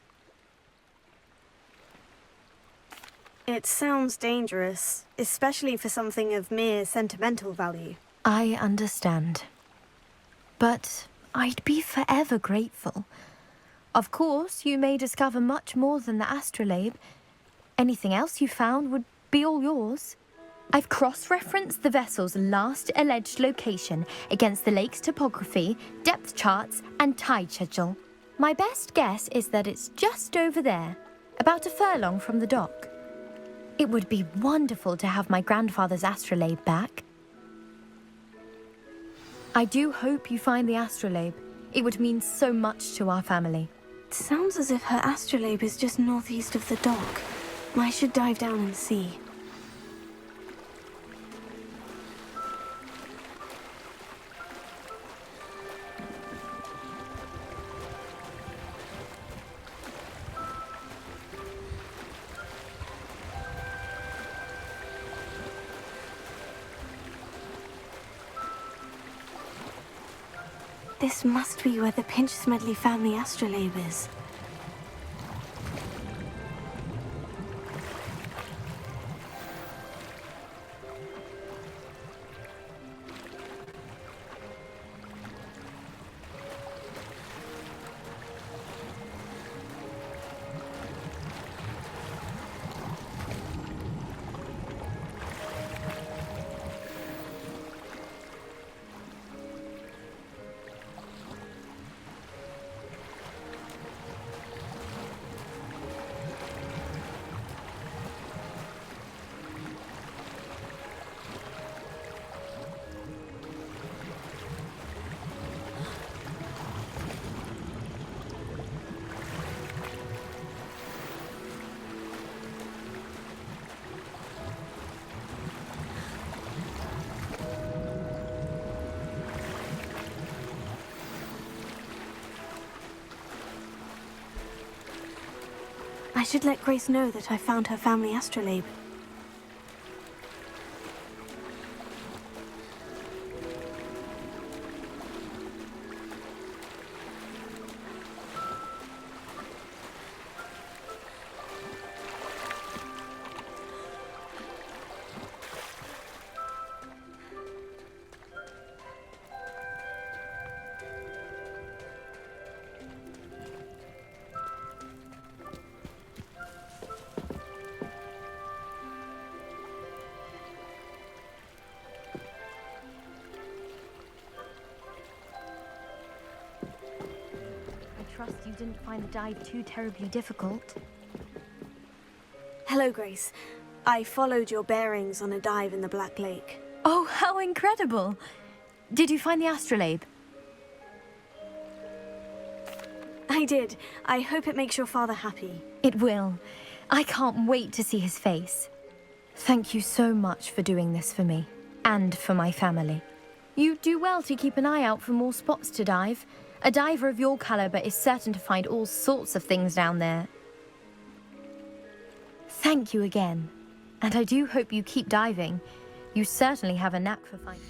It sounds dangerous, especially for something of mere sentimental value. I understand. But I'd be forever grateful. Of course, you may discover much more than the astrolabe. Anything else you found would be all yours. I've cross-referenced the vessel's last alleged location against the lake's topography, depth charts, and tide schedule. My best guess is that it's just over there, about a furlong from the dock. It would be wonderful to have my grandfather's astrolabe back. I do hope you find the astrolabe. It would mean so much to our family. It sounds as if her astrolabe is just northeast of the dock. I should dive down and see. This must be where the Pinch-Smedley family astrolabe is. I should let Grace know that I found her family astrolabe. Trust you didn't find the dive too terribly difficult. Hello, Grace. I followed your bearings on a dive in the Black Lake. Oh, how incredible! Did you find the astrolabe? I did. I hope it makes your father happy. It will. I can't wait to see his face. Thank you so much for doing this for me, and for my family. You do well to keep an eye out for more spots to dive. A diver of your caliber is certain to find all sorts of things down there. Thank you again. And I do hope you keep diving. You certainly have a knack for finding...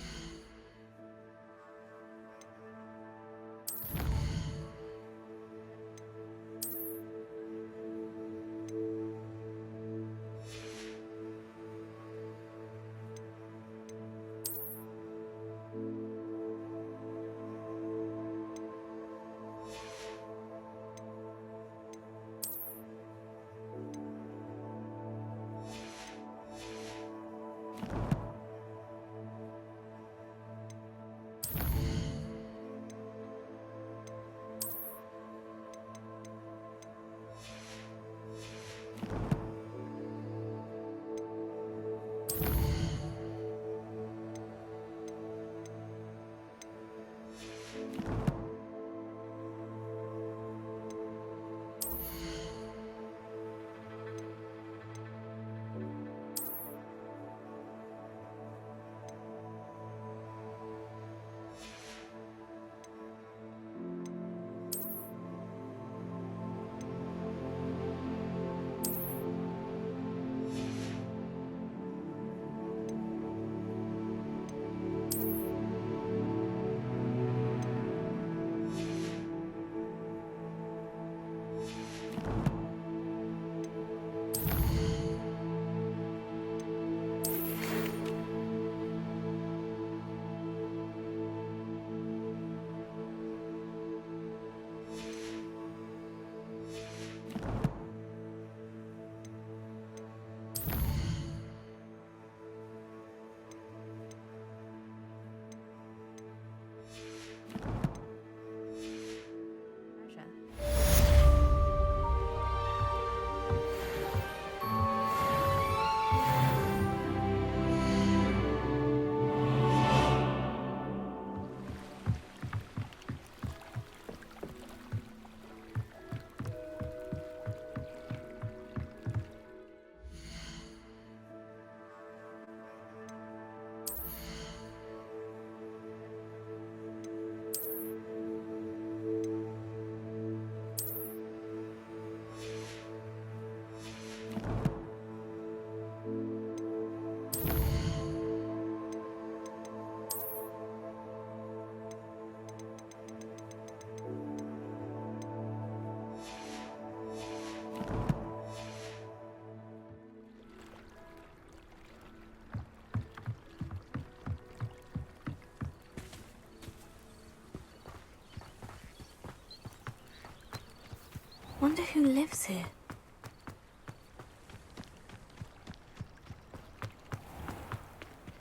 Wonder who lives here.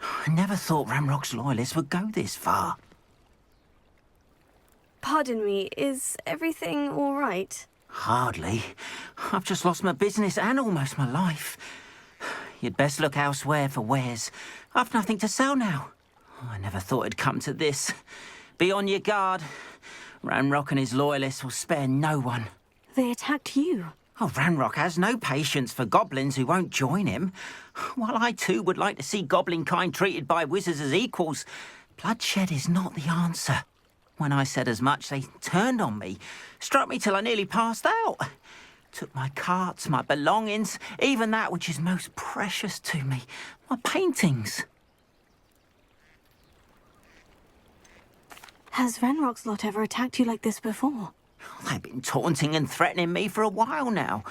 I never thought Ramrock's loyalists would go this far. Pardon me, is everything all right? Hardly. I've just lost my business and almost my life. You'd best look elsewhere for wares. I've nothing to sell now. I never thought it'd come to this. Be on your guard. Ranrock and his loyalists will spare no one. They attacked you. Oh, Ranrock has no patience for goblins who won't join him. While I too would like to see goblin kind treated by wizards as equals, bloodshed is not the answer. When I said as much, they turned on me, struck me till I nearly passed out. Took my carts, my belongings, even that which is most precious to me, my paintings. Has Ranrock's lot ever attacked you like this before? They've been taunting and threatening me for a while now,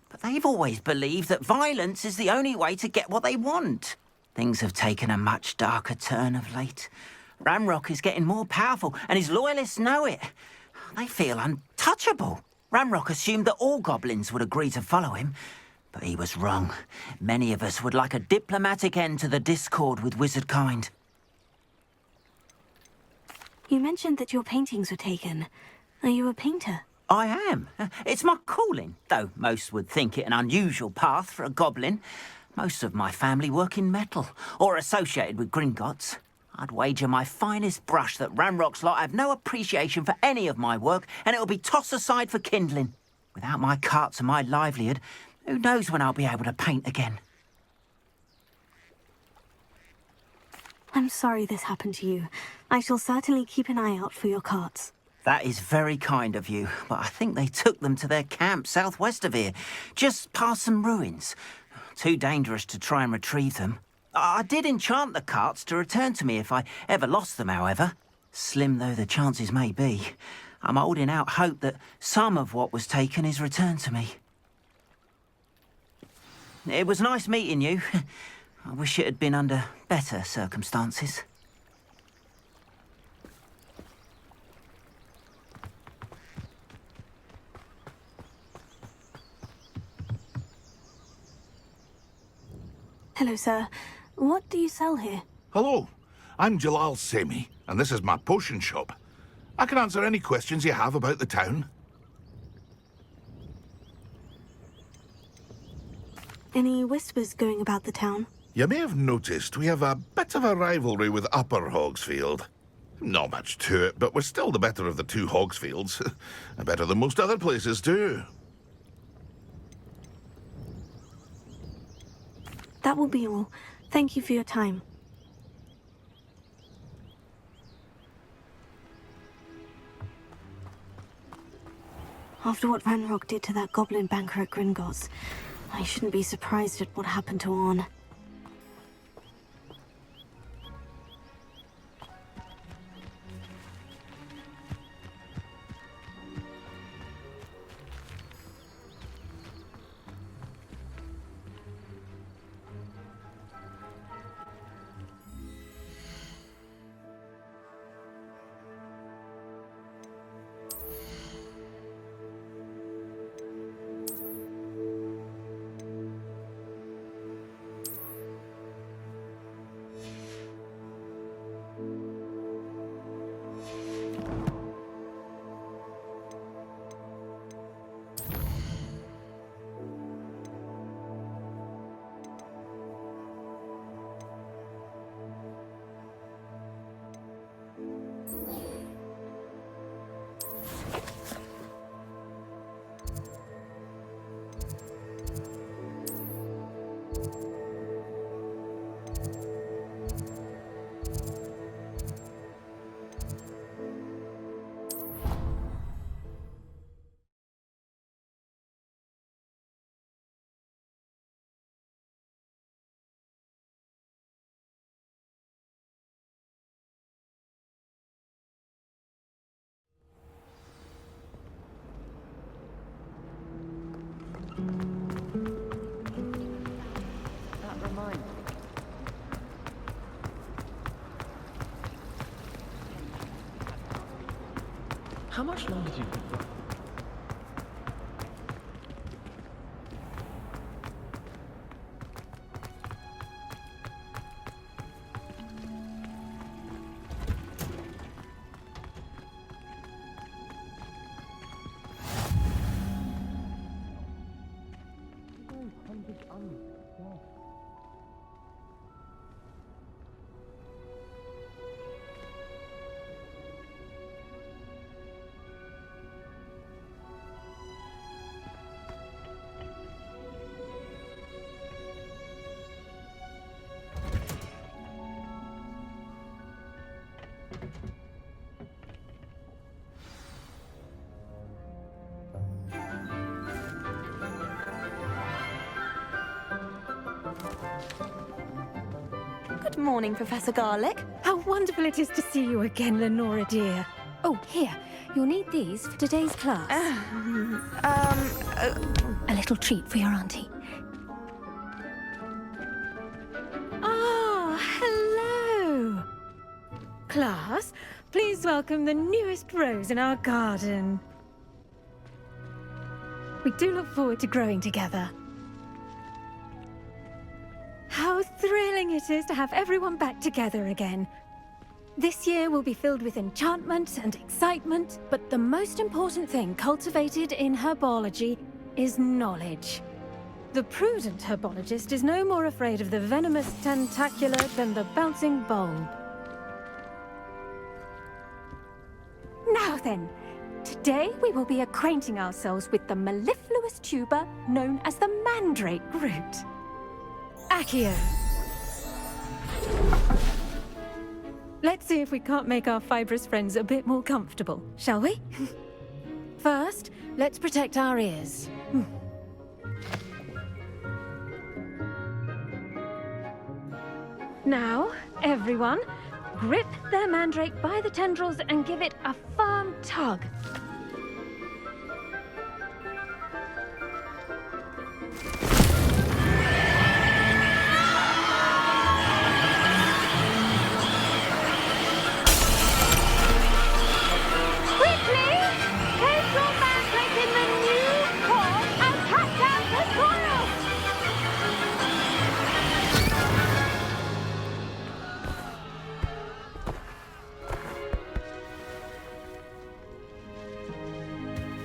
but they've always believed that violence is the only way to get what they want. Things have taken a much darker turn of late. Ranrock is getting more powerful, and his loyalists know it. They feel untouchable. Ranrock assumed that all goblins would agree to follow him, but he was wrong. Many of us would like a diplomatic end to the discord with wizard kind. You mentioned that your paintings were taken. Are you a painter? I am. It's my calling, though most would think it an unusual path for a goblin. Most of my family work in metal, or associated with Gringotts. I'd wager my finest brush that Ranrock's lot have no appreciation for any of my work, and it'll be tossed aside for kindling. Without my carts and my livelihood, who knows when I'll be able to paint again? I'm sorry this happened to you. I shall certainly keep an eye out for your carts. That is very kind of you, but I think they took them to their camp southwest of here, just past some ruins. Too dangerous to try and retrieve them. I did enchant the carts to return to me if I ever lost them, however. Slim though the chances may be, I'm holding out hope that some of what was taken is returned to me. It was nice meeting you. I wish it had been under better circumstances. Hello, sir. What do you sell here? Hello, I'm Jalal Semi, and this is my potion shop. I can answer any questions you have about the town. Any whispers going about the town? You may have noticed we have a bit of a rivalry with Upper Hogsfield. Not much to it, but we're still the better of the two Hogsfields. Better than most other places, too. That will be all. Thank you for your time. After what Ranrock did to that goblin banker at Gringotts, I shouldn't be surprised at what happened to Orn. How much longer do you think? Morning, Professor Garlic. How wonderful it is to see you again, Lenora dear. Oh, here. You'll need these for today's class. A little treat for your auntie. Ah, hello. Class, please welcome the newest rose in our garden. We do look forward to growing together. How thrilling it is to have everyone back together again. This year will be filled with enchantment and excitement, but the most important thing cultivated in herbology is knowledge. The prudent herbologist is no more afraid of the venomous tentacula than the bouncing bulb. Now then, today we will be acquainting ourselves with the mellifluous tuber known as the mandrake root. Accio. Let's see if we can't make our fibrous friends a bit more comfortable, shall we? First, let's protect our ears. Now, everyone, grip their mandrake by the tendrils and give it a firm tug.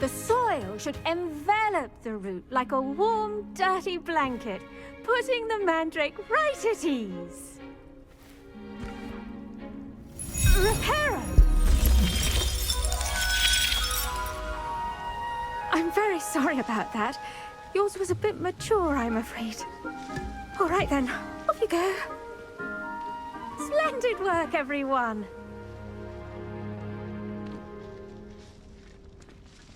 The soil should envelop the root like a warm, dirty blanket, putting the mandrake right at ease. Reparo! I'm very sorry about that. Yours was a bit mature, I'm afraid. All right then, off you go. Splendid work, everyone!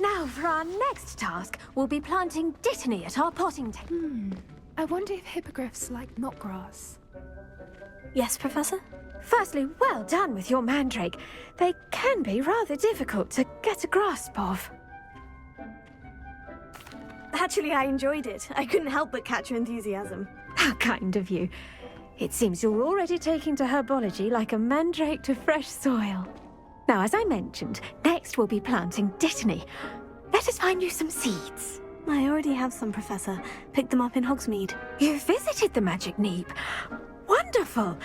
Now, for our next task, we'll be planting dittany at our potting table. I wonder if hippogriffs like knotgrass. Yes, Professor? Firstly, well done with your mandrake. They can be rather difficult to get a grasp of. Actually, I enjoyed it. I couldn't help but catch your enthusiasm. How kind of you. It seems you're already taking to herbology like a mandrake to fresh soil. Now, as I mentioned, next we'll be planting dittany. Let us find you some seeds. I already have some, Professor. Picked them up in Hogsmeade. You visited the Magic Neep. Wonderful!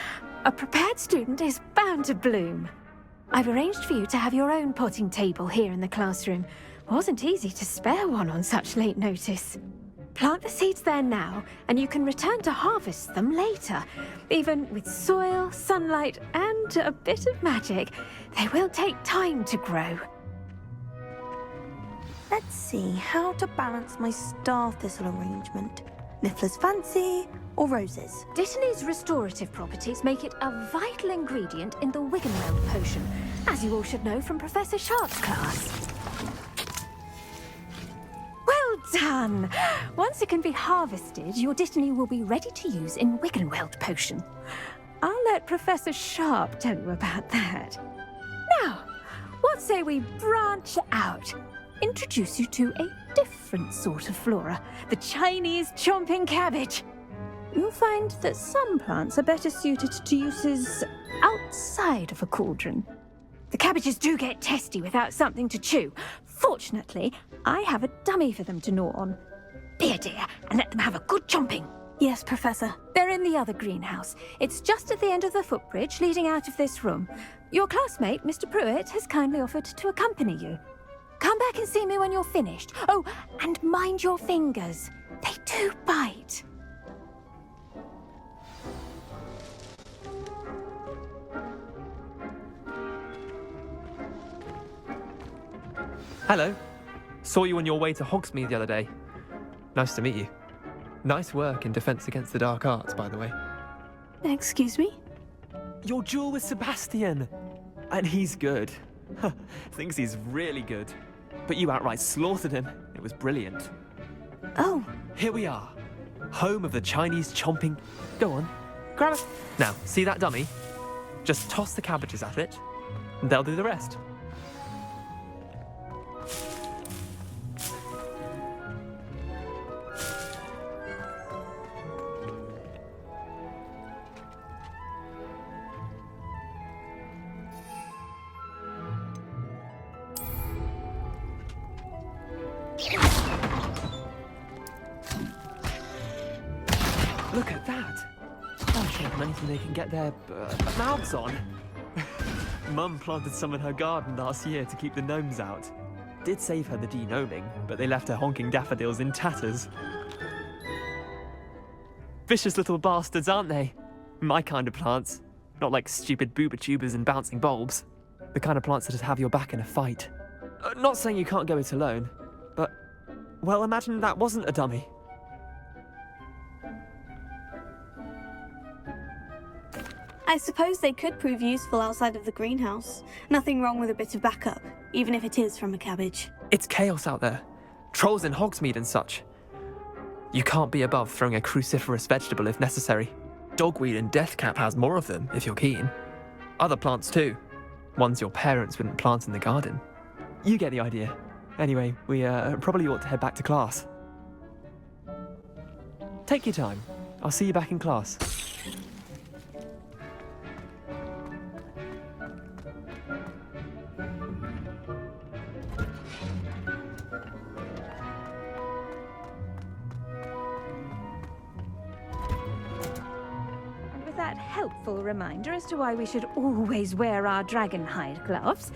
A prepared student is bound to bloom. I've arranged for you to have your own potting table here in the classroom. Wasn't easy to spare one on such late notice. Plant the seeds there now, and you can return to harvest them later. Even with soil, sunlight, and a bit of magic, they will take time to grow. Let's see how to balance my star thistle arrangement. Niffler's fancy or roses? Dittany's restorative properties make it a vital ingredient in the Wiggenweld potion, as you all should know from Professor Sharp's class. Well done! Once it can be harvested, your dittany will be ready to use in Wiggenweld potion. I'll let Professor Sharp tell you about that. Now, what say we branch out? Introduce you to a different sort of flora, the Chinese chomping cabbage. You'll find that some plants are better suited to uses outside of a cauldron. The cabbages do get testy without something to chew. Fortunately, I have a dummy for them to gnaw on. Be a dear and let them have a good chomping. Yes, Professor. They're in the other greenhouse. It's just at the end of the footbridge leading out of this room. Your classmate, Mr. Pruitt, has kindly offered to accompany you. Come back and see me when you're finished. Oh, and mind your fingers. They do bite. Hello. Saw you on your way to Hogsmeade the other day. Nice to meet you. Nice work in Defense Against the Dark Arts, by the way. Excuse me? Your duel with Sebastian. And he's good. Thinks he's really good. But you outright slaughtered him. It was brilliant. Oh. Here we are. Home of the Chinese chomping... Go on. Grab it. Now, see that dummy? Just toss the cabbages at it, and they'll do the rest. Look at that! Don't give them anything they can get their mouths on. Mum planted some in her garden last year to keep the gnomes out. Did save her the de-gnoming, but they left her honking daffodils in tatters. Vicious little bastards, aren't they? My kind of plants. Not like stupid booba tubers and bouncing bulbs. The kind of plants that'd have your back in a fight. Not saying you can't go it alone, but... well, imagine that wasn't a dummy. I suppose they could prove useful outside of the greenhouse. Nothing wrong with a bit of backup, even if it is from a cabbage. It's chaos out there. Trolls in Hogsmeade and such. You can't be above throwing a cruciferous vegetable if necessary. Dogweed and deathcap has more of them, if you're keen. Other plants too. Ones your parents wouldn't plant in the garden. You get the idea. Anyway, we probably ought to head back to class. Take your time. I'll see you back in class. Helpful reminder as to why we should always wear our dragonhide gloves,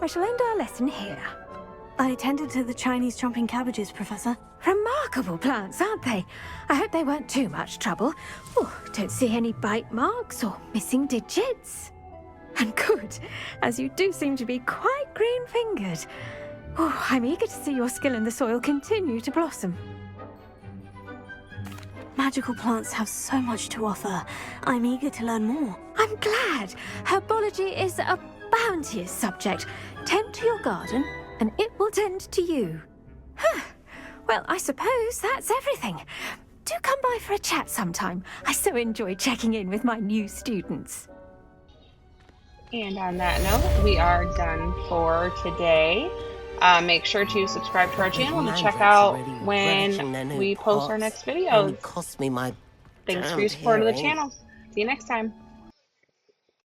I shall end our lesson here. I tended to the Chinese chomping cabbages, Professor. Remarkable plants, aren't they? I hope they weren't too much trouble. Oh, don't see any bite marks or missing digits. And good, as you do seem to be quite green-fingered. Oh, I'm eager to see your skill in the soil continue to blossom. Magical plants have so much to offer. I'm eager to learn more. I'm glad. Herbology is a bounteous subject. Tend to your garden, and it will tend to you. Well, I suppose that's everything. Do come by for a chat sometime. I so enjoy checking in with my new students. And on that note, we are done for today. Make sure to subscribe to our channel to check out when we post our next videos. Cost me my Thanks for your support of the channel. See you next time.